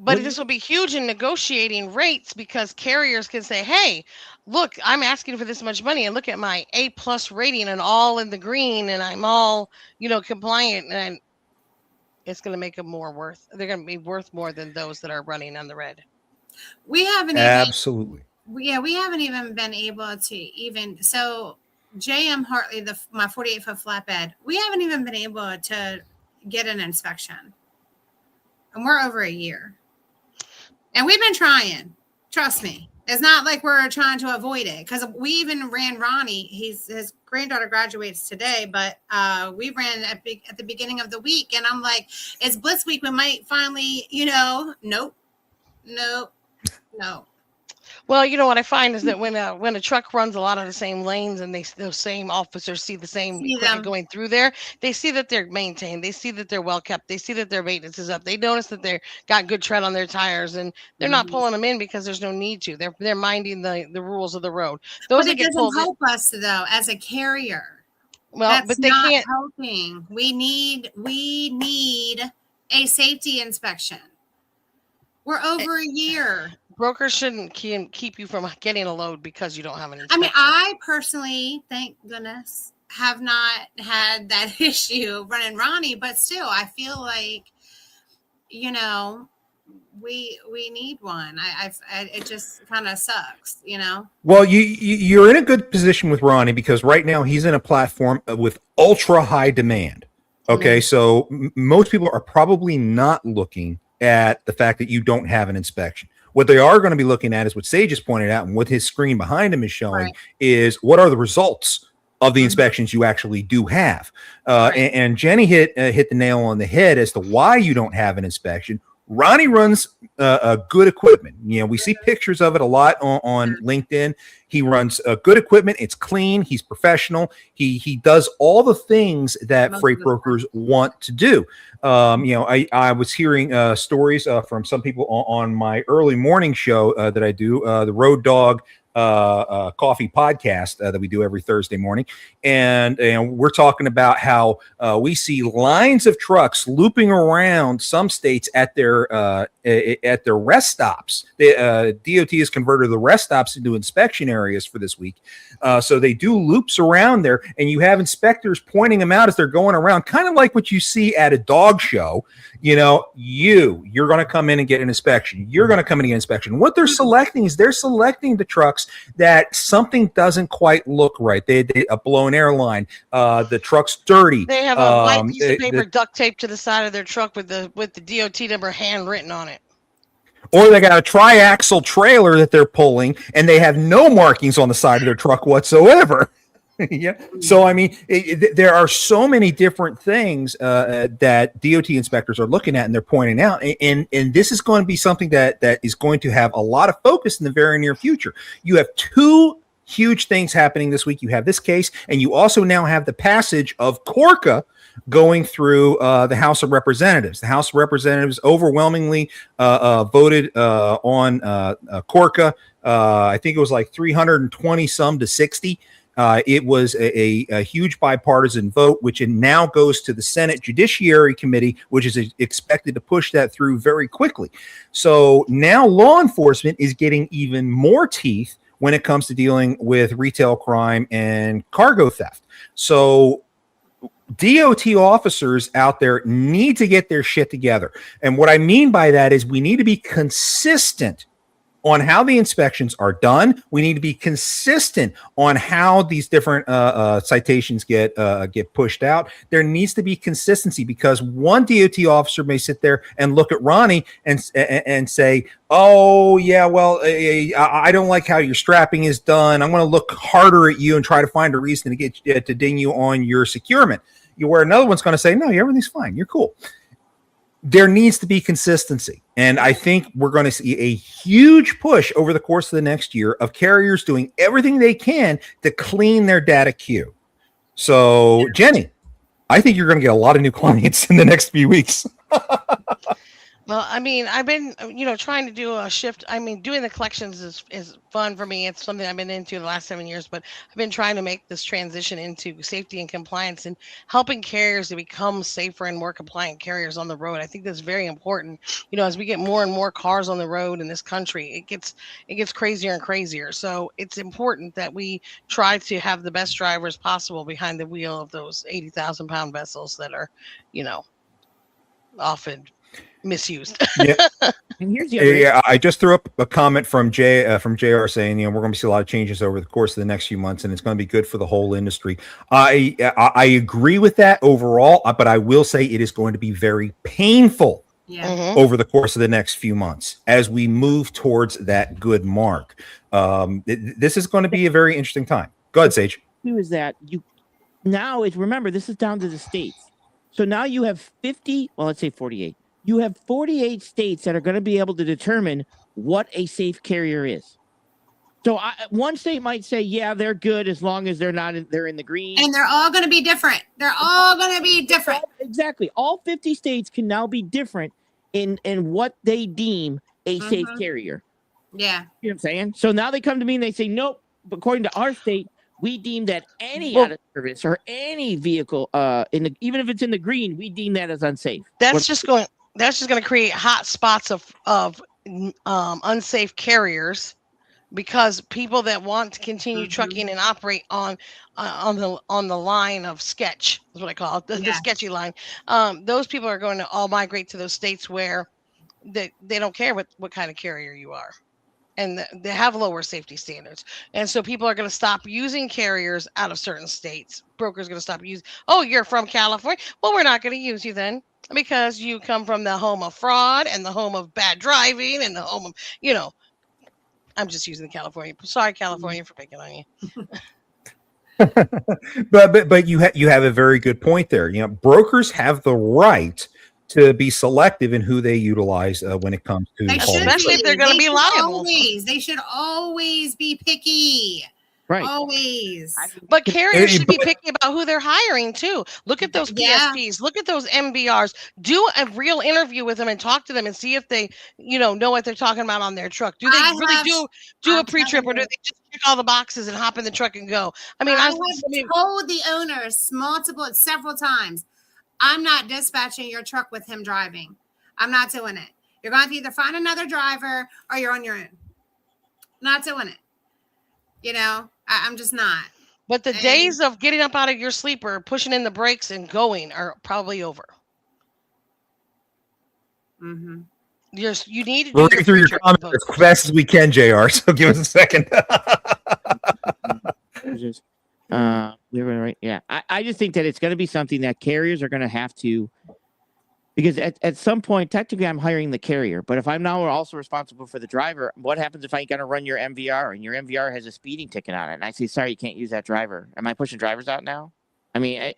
S4: But this will be huge in negotiating rates because carriers can say, hey, look, I'm asking for this much money and look at my A+ rating and all in the green and I'm all, compliant, and it's going to make them more worth. They're going to be worth more than those that are running on the red.
S5: We haven't
S1: Absolutely.
S5: we haven't even been able to so JM Hartley, my 48-foot flatbed, we haven't even been able to get an inspection. And we're over a year. And we've been trying. Trust me. It's not like we're trying to avoid it. Because we even ran Ronnie. His granddaughter graduates today. But we ran at the beginning of the week. And I'm like, it's Blitz Week. We might finally, nope.
S4: Well, what I find is that when a truck runs a lot of the same lanes and those same officers see the same equipment going through there, they see that they're maintained. They see that they're well kept. They see that their maintenance is up. They notice that they're got good tread on their tires, and they're not pulling them in because there's no need to. They're minding the rules of the road. Those
S5: but it doesn't help us though as a carrier.
S4: Well,
S5: that's
S4: but they
S5: not
S4: can't.
S5: Helping. We need a safety inspection. We're over a year.
S4: Brokers shouldn't keep you from getting a load because you don't have an inspection.
S5: I mean, I personally, thank goodness, have not had that issue running Ronnie, but still, I feel like, we need one. It just kind of sucks, you know.
S1: Well, you're in a good position with Ronnie because right now he's in a platform with ultra high demand. Okay, so most people are probably not looking at the fact that you don't have an inspection. What they are going to be looking at is what Sage has pointed out, and what his screen behind him is showing
S5: Right.
S1: is what are the results of the inspections you actually do have.
S5: Right.
S1: And Jenny hit the nail on the head as to why you don't have an inspection. Ronnie runs good equipment. You know, we see pictures of it a lot on LinkedIn. He runs good equipment. It's clean. He's professional. He does all the things that freight brokers want to do. You know, I was hearing stories from some people on my early morning show that I do, the Road Dog coffee podcast that we do every Thursday morning, and we're talking about how we see lines of trucks looping around some states at their rest stops. The DOT has converted the rest stops into inspection areas for this week, so they do loops around there, and you have inspectors pointing them out as they're going around, kind of like what you see at a dog show. You know, you're going to come in and get an inspection. You're going to come in and get an inspection. What they're selecting is they're selecting the trucks that something doesn't quite look right. They a blown airline. The truck's dirty.
S4: They have a white piece of paper duct taped to the side of their truck with the DOT number handwritten on it.
S1: Or they got a triaxle trailer that they're pulling, and they have no markings on the side of their truck whatsoever. Yeah. So, I mean, there are so many different things that DOT inspectors are looking at and they're pointing out. And this is going to be something that is going to have a lot of focus in the very near future. You have two huge things happening this week. You have this case, and you also now have the passage of Corca going through the House of Representatives. The House of Representatives overwhelmingly voted on Corca. I think it was like 320 some to 60. It was a huge bipartisan vote, which now goes to the Senate Judiciary Committee, which is expected to push that through very quickly. So now law enforcement is getting even more teeth when it comes to dealing with retail crime and cargo theft. So DOT officers out there need to get their shit together. And what I mean by that is we need to be consistent on how the inspections are done. We need to be consistent on how these different citations get pushed out. There needs to be consistency, because one DOT officer may sit there and look at Ronnie and say, "Oh yeah, well, I don't like how your strapping is done. I'm going to look harder at you and try to find a reason to get to ding you on your securement." Where another one's going to say, "No, everything's fine. You're cool." There needs to be consistency. And I think we're going to see a huge push over the course of the next year of carriers doing everything they can to clean their data queue. So, Jenny, I think you're going to get a lot of new clients in the next few weeks.
S4: Well, I mean, I've been, trying to do a shift. I mean, doing the collections is fun for me. It's something I've been into the last 7 years, but I've been trying to make this transition into safety and compliance and helping carriers to become safer and more compliant carriers on the road. I think that's very important. As we get more and more cars on the road in this country, it gets crazier and crazier. So it's important that we try to have the best drivers possible behind the wheel of those 80,000-pound vessels that are, often misused.
S1: Yeah.
S3: And here's the other
S1: Yeah, I just threw up a comment from JR saying, we're going to see a lot of changes over the course of the next few months, and it's going to be good for the whole industry. I agree with that overall, but I will say it is going to be very painful over the course of the next few months as we move towards that good mark. This is going to be a very interesting time. Go ahead, Sage.
S3: Who is that? Remember, this is down to the states. So now you have 50, well, let's say 48. You have 48 states that are going to be able to determine what a safe carrier is. So one state might say, yeah, they're good as long as they're in the green.
S5: And they're all going to be different.
S3: Exactly. All 50 states can now be different in what they deem a safe carrier.
S5: Yeah.
S3: You know what I'm saying? So now they come to me and they say, nope, according to our state, we deem that any out of service or any vehicle, even if it's in the green, we deem that as unsafe.
S4: That's just going to create hot spots of unsafe carriers, because people that want to continue trucking and operate on the line of sketch is what I call it, the sketchy line. Those people are going to all migrate to those states where they don't care what kind of carrier you are. And they have lower safety standards. And so people are going to stop using carriers out of certain states. Brokers are going to stop using, oh, you're from California. Well, we're not going to use you then because you come from the home of fraud and the home of bad driving and the home of, I'm just using the California. Sorry, California, for picking on you.
S1: But you have a very good point there. Brokers have the right to be selective in who they utilize when it comes to
S4: especially if they're going to be liable.
S5: They should always be picky.
S3: Right.
S5: Always.
S4: But carriers should be picky about who they're hiring too. Look at those PSPs. Look at those MVRs. Do a real interview with them and talk to them and see if they, know what they're talking about on their truck. Do they really do a pre-trip, or do they just check all the boxes and hop in the truck and go? I mean,
S5: I've told the owners several times, I'm not dispatching your truck with him driving. I'm not doing it. You're going to either find another driver or you're on your own. Not doing it. I'm just not.
S4: But the days of getting up out of your sleeper, pushing in the brakes and going are probably over.
S5: Mm-hmm.
S4: You need to
S1: We'll get through your comments as fast as we can, JR. So give us a second.
S3: We were right. Yeah. I just think that it's going to be something that carriers are going to have to, because at some point, technically I'm hiring the carrier, but if I'm now also responsible for the driver, what happens if I got to run your MVR and your MVR has a speeding ticket on it? And I say, sorry, you can't use that driver. Am I pushing drivers out now? I mean,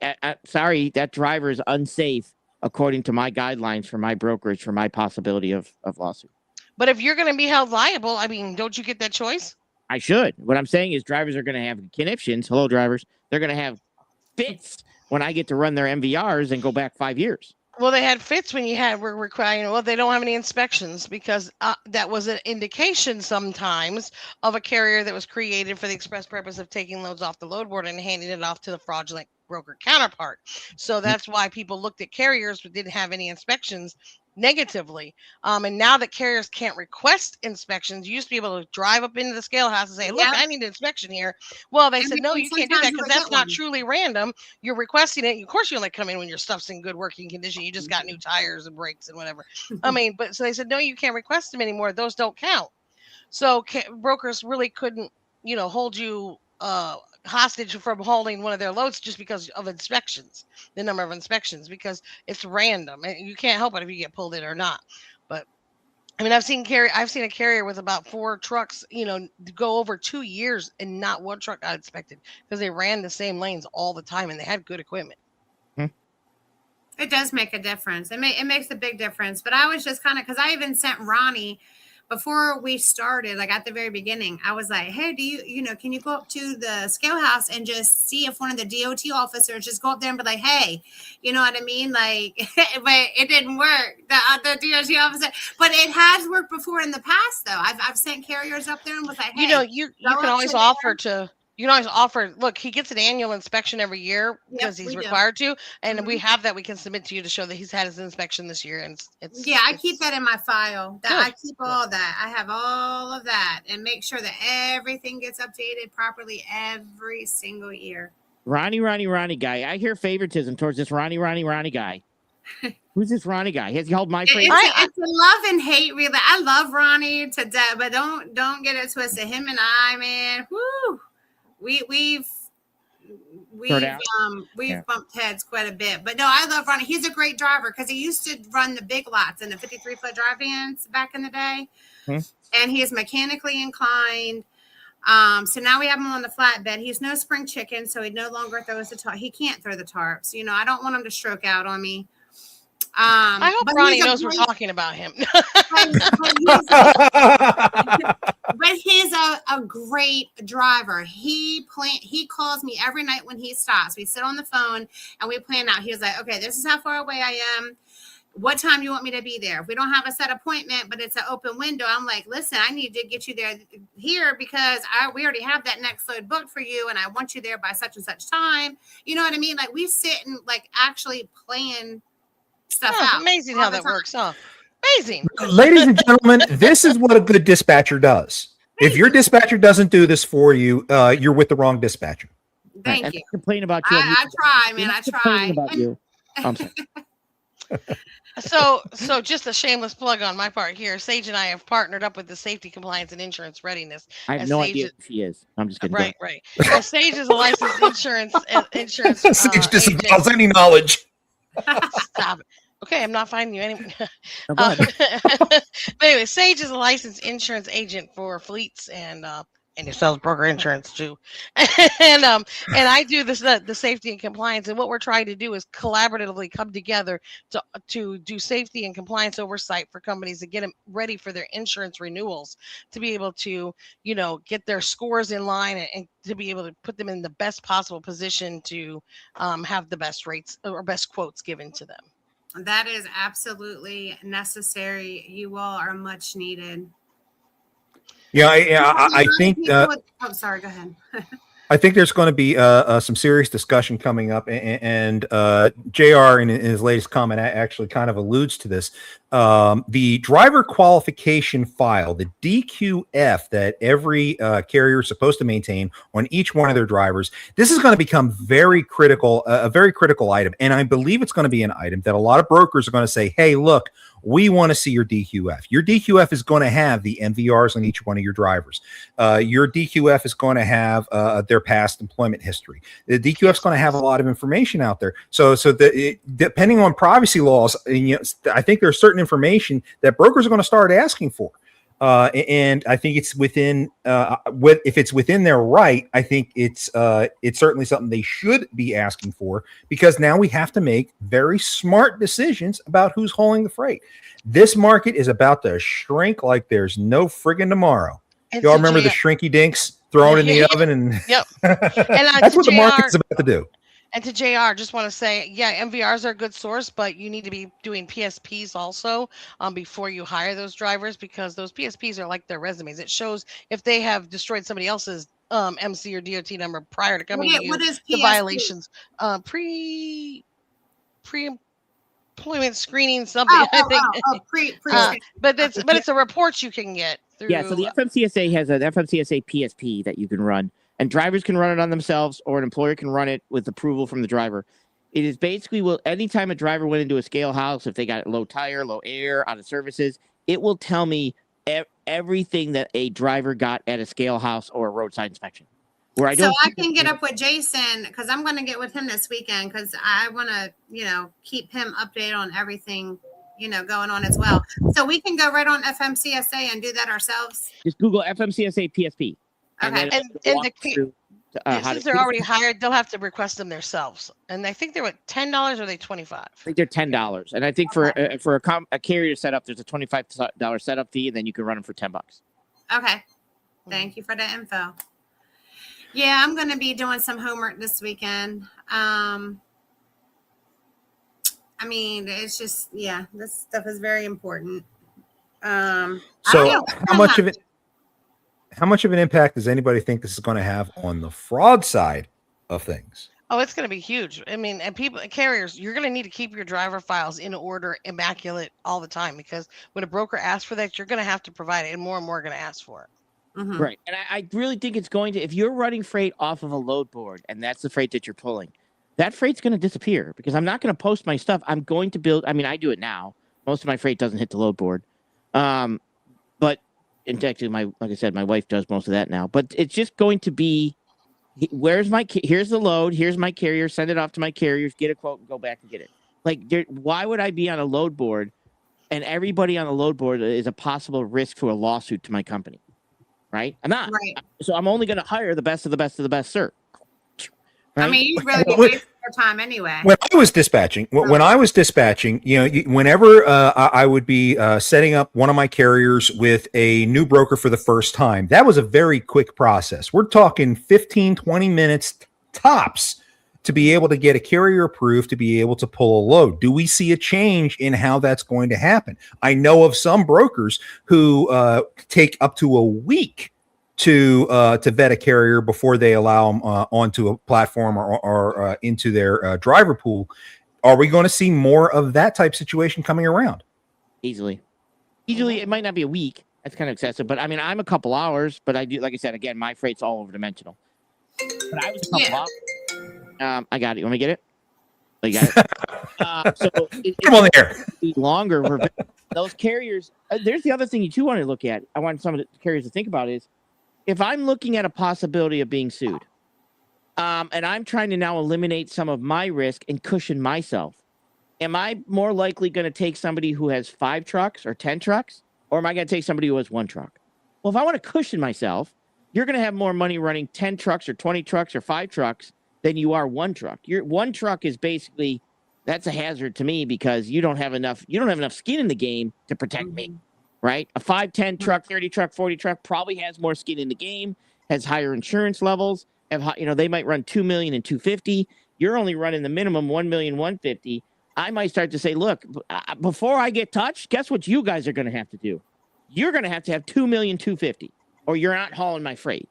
S3: sorry, that driver is unsafe according to my guidelines for my brokerage, for my possibility of lawsuit.
S4: But if you're going to be held liable, I mean, don't you get that choice?
S3: I should. What I'm saying is drivers are going to have conniptions. Hello, drivers. They're going to have fits when I get to run their MVRs and go back 5 years.
S4: Well, they had fits when we're requiring, they don't have any inspections because that was an indication sometimes of a carrier that was created for the express purpose of taking loads off the load board and handing it off to the fraudulent broker counterpart. So that's why people looked at carriers but didn't have any inspections negatively. And now that carriers can't request inspections, you used to be able to drive up into the scale house and say, look, I need an inspection here. Well, they said, no, you can't do that because that's not truly random. You're requesting it. Of course, you only come in when your stuff's in good working condition. You just got new tires and brakes and whatever. So they said, no, you can't request them anymore. Those don't count. So brokers really couldn't, hold you hostage from holding one of their loads just because of inspections, the number of inspections, because it's random and you can't help it if you get pulled in or not. But I mean, I've seen a carrier with about 4 trucks, go over 2 years and not one truck got inspected because they ran the same lanes all the time and they had good equipment.
S5: It does make a difference. It makes a big difference. But I was just kind of, because I even sent Ronnie before we started, like at the very beginning, I was like, hey, can you go up to the scale house and just see if one of the DOT officers just go up there and be like, hey, you know what I mean? Like, but it didn't work, the DOT officer. But it has worked before in the past, though. I've sent carriers up there and was like, hey.
S4: You can always offer to. You can always offer, look, he gets an annual inspection every year because he's required to. And we have that we can submit to you to show that he's had his inspection this year. And
S5: I keep that in my file. I keep all that. I have all of that and make sure that everything gets updated properly every single year.
S3: Ronnie guy. I hear favoritism towards this Ronnie guy. Who's this Ronnie guy? Has he held my favorite?
S5: It's a love and hate, really. I love Ronnie to death, but don't get it twisted. Him and I, man, whoo. We've bumped heads quite a bit, but no, I love Ronnie. He's a great driver because he used to run the big lots and the 53-foot drive vans back in the day, and he is mechanically inclined. So now we have him on the flatbed. He's no spring chicken, so he no longer throws the tarp. He can't throw the tarps. I don't want him to stroke out on me.
S4: I hope Ronnie knows we're talking about him.
S5: But he's a great driver. He calls me every night when he stops. We sit on the phone and we plan out. He was like, okay, this is how far away I am. What time do you want me to be there? If we don't have a set appointment, but it's an open window, I'm like, listen, I need to get you there here because we already have that next load booked for you. And I want you there by such and such time. You know what I mean? Like we sit and like actually plan stuff out.
S4: Amazing how that works, huh? Amazing.
S1: Ladies and gentlemen, this is what a good dispatcher does. If your dispatcher doesn't do this for you, you're with the wrong dispatcher.
S5: Thank you.
S3: Complain about you.
S5: I try, man. I try.
S3: About you. I'm sorry.
S4: So just a shameless plug on my part here. Sage and I have partnered up with the Safety Compliance and Insurance Readiness.
S3: I have
S4: as
S3: no
S4: Sage
S3: idea
S4: is-
S3: who she is. I'm just kidding.
S4: Right, right. As Sage is a licensed insurance
S1: Sage
S4: agent.
S1: disavows any knowledge.
S4: Stop it. Okay, I'm not finding you anymore.
S3: Oh, go ahead.
S4: But anyway, Sage is a licensed insurance agent for fleets and it sells broker insurance too. and I do the safety and compliance. And what we're trying to do is collaboratively come together to do safety and compliance oversight for companies to get them ready for their insurance renewals, to be able to, get their scores in line and to be able to put them in the best possible position to have the best rates or best quotes given to them.
S5: That is absolutely necessary. You all are much needed.
S1: Yeah, I think.
S5: Sorry. Go ahead.
S1: I think there's going to be some serious discussion coming up, and JR in his latest comment actually kind of alludes to this. The driver qualification file, the DQF that every carrier is supposed to maintain on each one of their drivers, this is going to become very critical, a very critical item. And I believe it's going to be an item that a lot of brokers are going to say, hey, look, we want to see your DQF. Your DQF is going to have the MVRs on each one of your drivers. Your DQF is going to have their past employment history. The DQF is going to have a lot of information out there. So depending on privacy laws, and, I think there's certain information that brokers are going to start asking for. And I think it's within, if it's within their right, I think it's certainly something they should be asking for, because now we have to make very smart decisions about who's hauling the freight. This market is about to shrink like there's no friggin' tomorrow. Y'all remember the shrinky dinks thrown in the oven? And
S4: yep.
S1: That's what the market's about to do.
S4: And to JR, just want to say, yeah, MVRs are a good source, but you need to be doing PSPs also before you hire those drivers, because those PSPs are like their resumes. It shows if they have destroyed somebody else's MC or DOT number prior to coming to you.
S5: What is PSP?
S4: The violations, pre-employment screening, something. I think. But it's a report you can get through.
S3: Yeah, so the FMCSA has an FMCSA PSP that you can run. And drivers can run it on themselves, or an employer can run it with approval from the driver. It is basically, anytime a driver went into a scale house, if they got low tire, low air, out of services, it will tell me everything that a driver got at a scale house or a roadside inspection. I
S5: can get up with Jason, because I'm going to get with him this weekend, because I want to, keep him updated on everything, going on as well. So we can go right on FMCSA and do that ourselves.
S3: Just Google FMCSA PSP.
S5: Okay.
S4: Since they're already hired, they'll have to request them themselves. And I think they're what, $10 or are they $25?
S3: I think they're $10. And I think for a carrier setup, there's a $25 setup fee, and then you can run them for $10.
S5: Okay. Thank you for the info. Yeah, I'm going to be doing some homework this weekend. It's just, this stuff is very important.
S1: So how much of an impact does anybody think this is going to have on the fraud side of things?
S4: Oh, it's going to be huge. I mean, and carriers, you're going to need to keep your driver files in order, immaculate all the time, because when a broker asks for that, you're going to have to provide it, and more are going to ask for it.
S5: Mm-hmm.
S3: Right. And I really think it's going to, if you're running freight off of a load board and that's the freight that you're pulling, that freight's going to disappear, because I'm not going to post my stuff. I'm going to build, I do it now. Most of my freight doesn't hit the load board. But and actually, like I said, my wife does most of that now. But it's just going to be, here's the load, here's my carrier, send it off to my carriers, get a quote, and go back and get it. Why would I be on a load board, and everybody on the load board is a possible risk for a lawsuit to my company? Right? I'm not.
S5: Right.
S3: So I'm only going to hire the best of the best of the best, sir. Right?
S5: You really be wasting your time anyway.
S1: When I was dispatching, whenever I would be setting up one of my carriers with a new broker for the first time, that was a very quick process. We're talking 15, 20 minutes tops to be able to get a carrier approved to be able to pull a load. Do we see a change in how that's going to happen? I know of some brokers who take up to a week to vet a carrier before they allow them onto a platform or into their driver pool. Are we going to see more of that type situation coming around?
S3: Easily. It might not be a week. That's kind of excessive. But I'm a couple hours. But I do, like I said, again, my freight's all over dimensional. But I was a couple hours. I got it. You want me to get it? Oh, you got it? So
S1: Come on there.
S3: Longer for those carriers. There's the other thing you too want to look at. I want some of the carriers to think about is if I'm looking at a possibility of being sued, and I'm trying to now eliminate some of my risk and cushion myself. Am I more likely going to take somebody who has 5 trucks or 10 trucks, or am I going to take somebody who has 1 truck? Well, if I want to cushion myself, you're going to have more money running 10 trucks or 20 trucks or 5 trucks than you are 1 truck. Your 1 truck is basically, that's a hazard to me because you don't have enough skin in the game to protect me, right? A 5, 10 truck, 30 truck, 40 truck probably has more skin in the game, has higher insurance levels, they might run 2 million and 250. You're only running the minimum 1 million 150. I might start to say, look, before I get touched, guess what you guys are going to have to do? You're going to have 2 million 250, or you're not hauling my freight.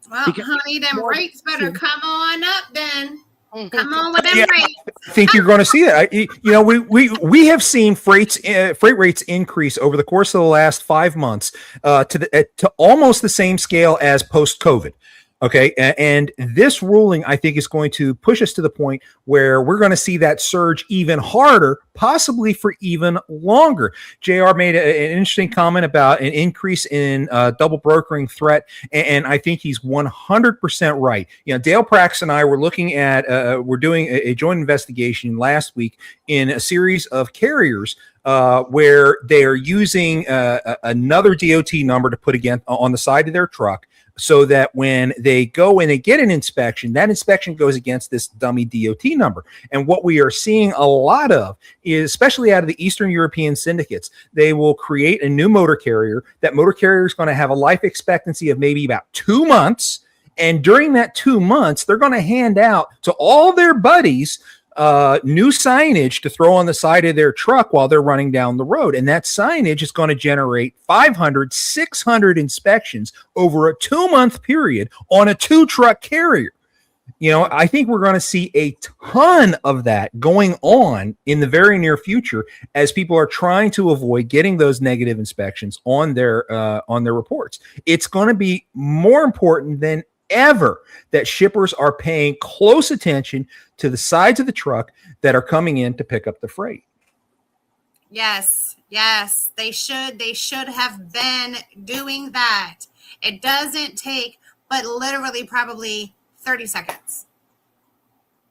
S5: Well, honey, them rates better come on up then. Come on with them rates.
S1: I think you're going to see that. We have seen freight rates increase over the course of the last 5 months to almost the same scale as post-COVID. Okay, and this ruling, I think, is going to push us to the point where we're going to see that surge even harder, possibly for even longer. JR made an interesting comment about an increase in double brokering threat, and I think he's 100% right. Dale Prax and I were looking at, we're doing a joint investigation last week in a series of carriers where they are using another DOT number to put again on the side of their truck, so that when they go and they get an inspection, that inspection goes against this dummy DOT number. And what we are seeing a lot of is, especially out of the Eastern European syndicates, they will create a new motor carrier. That motor carrier is going to have a life expectancy of maybe about 2 months. And during that 2 months, they're going to hand out to all their buddies new signage to throw on the side of their truck while they're running down the road. And that signage is going to generate 500, 600 inspections over a 2-month period on a 2-truck carrier. I think we're going to see a ton of that going on in the very near future as people are trying to avoid getting those negative inspections on their reports. It's going to be more important than ever that shippers are paying close attention to the sides of the truck that are coming in to pick up the freight.
S5: Yes, they should have been doing that. It doesn't take but literally probably 30 seconds.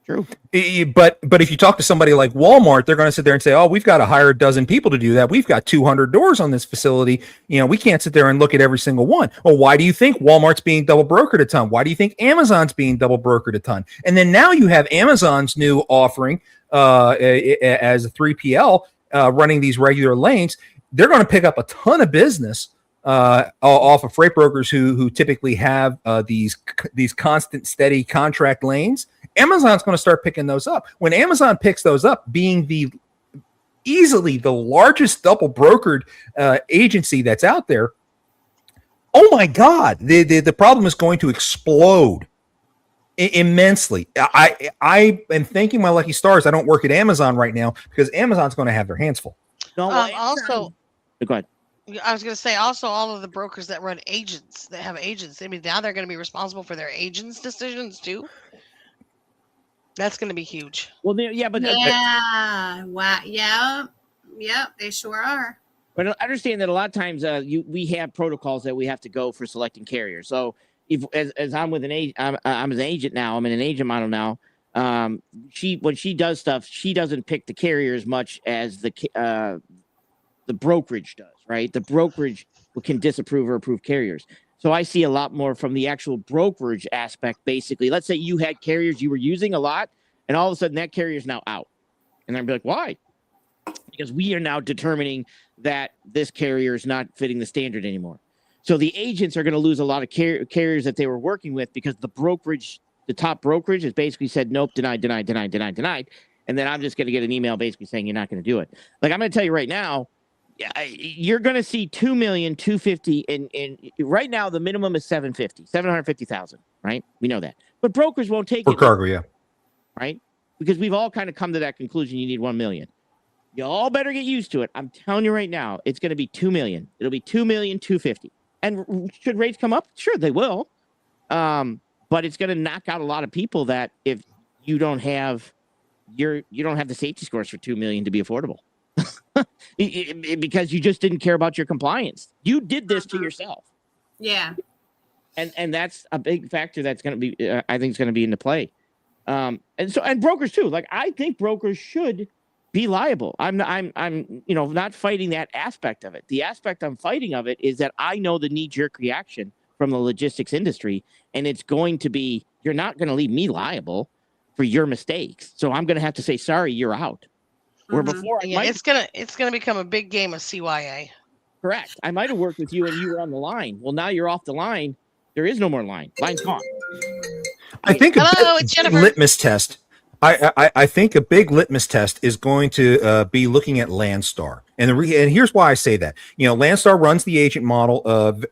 S3: True.
S1: But if you talk to somebody like Walmart, they're going to sit there and say, oh, we've got to hire a dozen people to do that. We've got 200 doors on this facility. We can't sit there and look at every single one. Well, why do you think Walmart's being double brokered a ton? Why do you think Amazon's being double brokered a ton? And then now you have Amazon's new offering as a 3PL running these regular lanes. They're going to pick up a ton of business off of freight brokers who typically have these constant, steady contract lanes. Amazon's going to start picking those up. When Amazon picks those up, being easily the largest double brokered agency that's out there, oh my God, the problem is going to explode immensely. I am thanking my lucky stars I don't work at Amazon right now, because Amazon's going to have their hands full.
S3: No,
S4: Also,
S3: go ahead.
S4: I was going to say, also, all of the brokers that run agents, that have agents, now they're going to be responsible for their agents' decisions too. That's going to be huge.
S3: Well, but
S5: Wow. Yep, they sure are.
S3: But I understand that a lot of times we have protocols that we have to go for selecting carriers. So as I'm with I'm an agent now, I'm in an agent model now. When she does stuff, she doesn't pick the carrier as much as the brokerage does, right? The brokerage can disapprove or approve carriers. So I see a lot more from the actual brokerage aspect. Basically, let's say you had carriers you were using a lot, and all of a sudden that carrier is now out. And I'd be like, why? Because we are now determining that this carrier is not fitting the standard anymore. So the agents are going to lose a lot of carriers that they were working with, because the top brokerage has basically said, nope, denied. And then I'm just going to get an email basically saying you're not going to do it. Like, I'm going to tell you right now, you're going to see 2,250,000, and right now the minimum is 750,000, right? We know that, but brokers won't take
S1: for
S3: it.
S1: Cargo, yeah,
S3: right? Because we've all kind of come to that conclusion. You need 1 million. You all better get used to it. I'm telling you right now, it's going to be 2 million. It'll be 2,250,000. And should rates come up? Sure, they will. But it's going to knock out a lot of people that if you don't have you don't have the safety scores for 2 million to be affordable. Because you just didn't care about your compliance. You did this to yourself.
S5: Yeah.
S3: And that's a big factor that's going to be, I think, is going to be into play. And brokers too. Like, I think brokers should be liable. I'm not fighting that aspect of it. The aspect I'm fighting of it is that I know the knee-jerk reaction from the logistics industry, and it's going to be, you're not going to leave me liable for your mistakes. So I'm going to have to say, sorry, you're out. Where before,
S4: it's gonna become a big game of CYA.
S3: Correct. I might have worked with you and you were on the line. Well, now you're off the line. There is no more line. Line's gone.
S1: I think
S4: it's
S1: a
S4: Jennifer.
S1: litmus test. I think a big litmus test is going to be looking at Landstar, and here's why I say that. Landstar runs the agent model of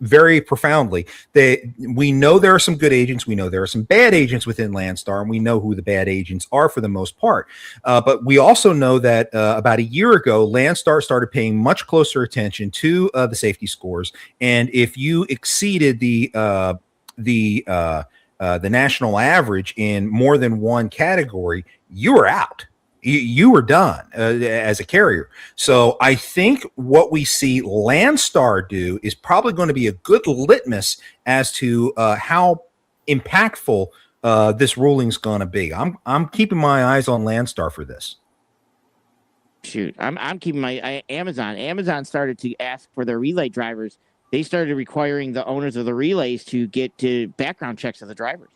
S1: very profoundly. We know there are some good agents. We know there are some bad agents within Landstar, and we know who the bad agents are for the most part. But we also know that about a year ago, Landstar started paying much closer attention to the safety scores, and if you exceeded the national average in more than one category, you were out. You were done as a carrier. So I think what we see Landstar do is probably going to be a good litmus as to how impactful this ruling is going to be. I'm keeping my eyes on Landstar for this.
S3: Shoot, I'm keeping my Amazon. Amazon started to ask for their relay drivers. They started requiring the owners of the relays to get to background checks of the drivers.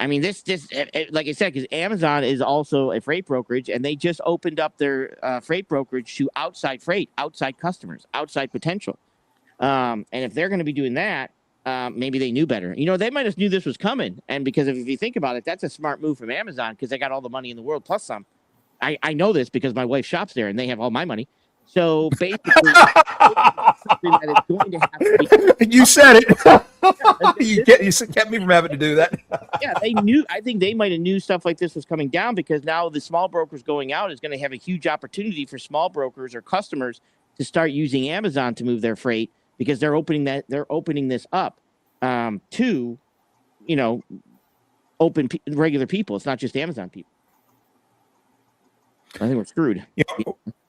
S3: I mean, this like I said, because Amazon is also a freight brokerage, and they just opened up their freight brokerage to outside freight, outside customers, outside potential. And if they're going to be doing that, maybe they knew better. They might have knew this was coming. And because if you think about it, that's a smart move from Amazon because they got all the money in the world plus some. I know this because my wife shops there, and they have all my money. So basically, something that is going to have to be.
S1: You said it. You kept me from having to do that.
S3: Yeah, they knew. I think they might have knew stuff like this was coming down because now the small brokers going out is going to have a huge opportunity for small brokers or customers to start using Amazon to move their freight because they're opening this up to, regular people. It's not just Amazon people. I think we're screwed.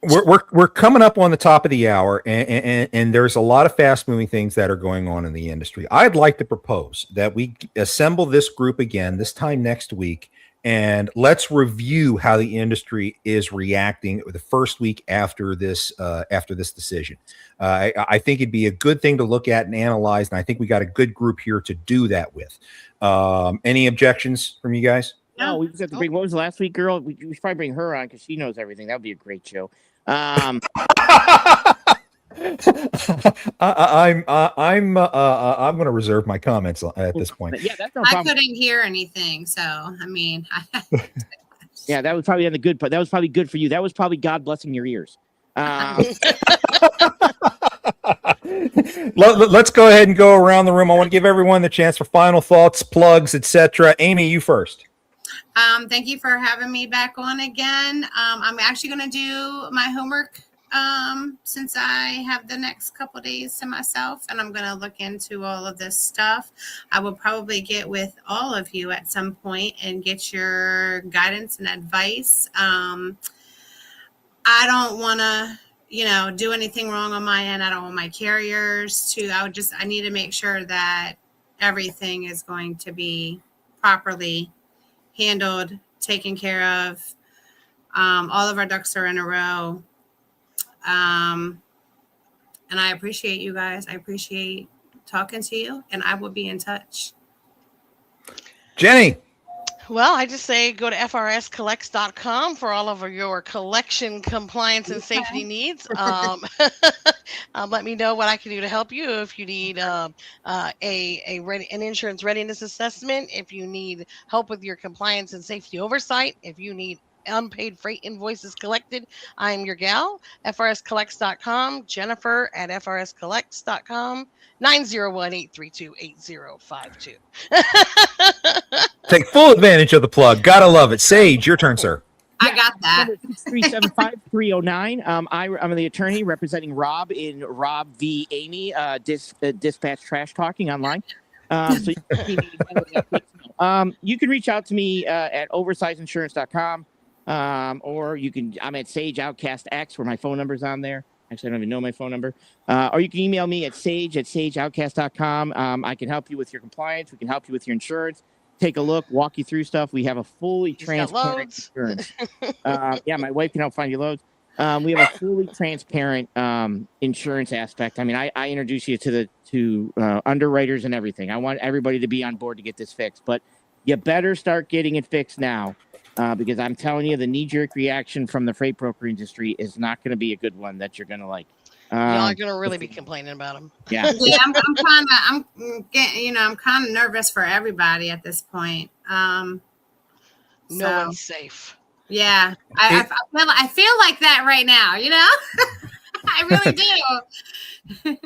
S1: We're coming up on the top of the hour, and there's a lot of fast moving things that are going on in the industry. I'd like to propose that we assemble this group again this time next week, and let's review how the industry is reacting the first week after this decision. I think it'd be a good thing to look at and analyze, and I think we got a good group here to do that with. Any objections from you guys?
S3: No, we just have to bring. What was the last week, girl? We should probably bring her on because she knows everything. That would be a great show. I'm
S1: going to reserve my comments at this point.
S3: Yeah, that's no
S5: I
S3: problem.
S5: couldn't hear anything, so I mean.
S3: Yeah, that was probably on the good part. That was probably good for you. That was probably God blessing your ears.
S1: Let's go ahead and go around the room. I want to give everyone the chance for final thoughts, plugs, etc. Amy, you first.
S5: Thank you for having me back on again. I'm actually going to do my homework since I have the next couple of days to myself, and I'm going to look into all of this stuff. I will probably get with all of you at some point and get your guidance and advice. I don't want to, do anything wrong on my end. I don't want my carriers to. I need to make sure that everything is going to be properly handled, taken care of. All of our ducks are in a row. And I appreciate you guys. I appreciate talking to you, and I will be in touch.
S1: Jenny.
S4: Well, I just say go to frscollects.com for all of your collection compliance and safety needs. Let me know what I can do to help you. If you need an insurance readiness assessment, if you need help with your compliance and safety oversight, if you need unpaid freight invoices collected, I'm your gal. frscollects.com, Jennifer at frscollects.com, 901-832-8052.
S1: Take full advantage of the plug. Gotta love it. Sage, your turn, sir.
S5: I got that.
S3: 375-309. I'm the attorney representing Rob in Rob v. Amy, Dispatch Trash Talking online. So you can see me You can reach out to me at oversizeinsurance.com. Or I'm at Sage Outcast X, where my phone number's on there. Actually, I don't even know my phone number. Or you can email me at sageoutcast.com. I can help you with your compliance. We can help you with your insurance. Take a look, walk you through stuff. We have a fully transparent insurance. Yeah, my wife can help find you loads. We have a fully transparent insurance aspect. I mean, I introduce you to underwriters and everything. I want everybody to be on board to get this fixed, but you better start getting it fixed now. Because I'm telling you, the knee-jerk reaction from the freight broker industry is not going to be a good one that you're going to like.
S4: Y'all are going to really be complaining about them.
S3: Yeah.
S5: Yeah, I'm kind of nervous for everybody at this point.
S4: No one's safe.
S5: Yeah, I feel like that right now. You know, I really do.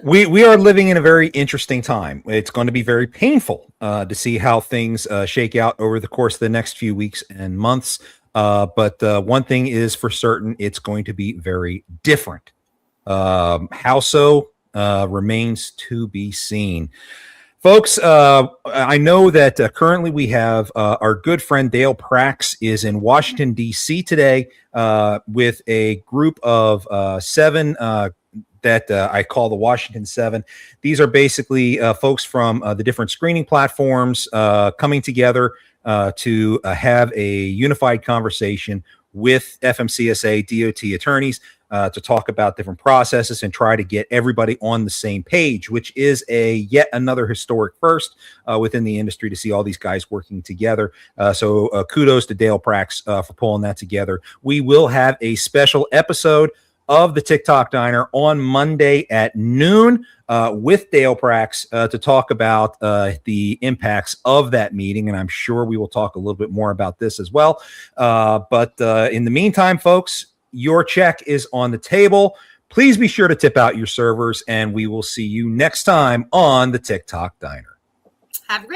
S1: We are living in a very interesting time. It's going to be very painful to see how things shake out over the course of the next few weeks and months. But one thing is for certain, it's going to be very different. How so remains to be seen. Folks, I know that currently we have our good friend Dale Prax is in Washington, D.C. today with a group of 7 that I call the Washington 7. These are basically folks from the different screening platforms coming together to have a unified conversation with FMCSA DOT attorneys to talk about different processes and try to get everybody on the same page, which is yet another historic first within the industry to see all these guys working together. So kudos to Dale Prax for pulling that together. We will have a special episode of the Tic Toc Diner on Monday at noon with Dale Prax to talk about the impacts of that meeting. And I'm sure we will talk a little bit more about this as well. But in the meantime, folks, your check is on the table. Please be sure to tip out your servers, and we will see you next time on the Tic Toc Diner.
S5: Have a great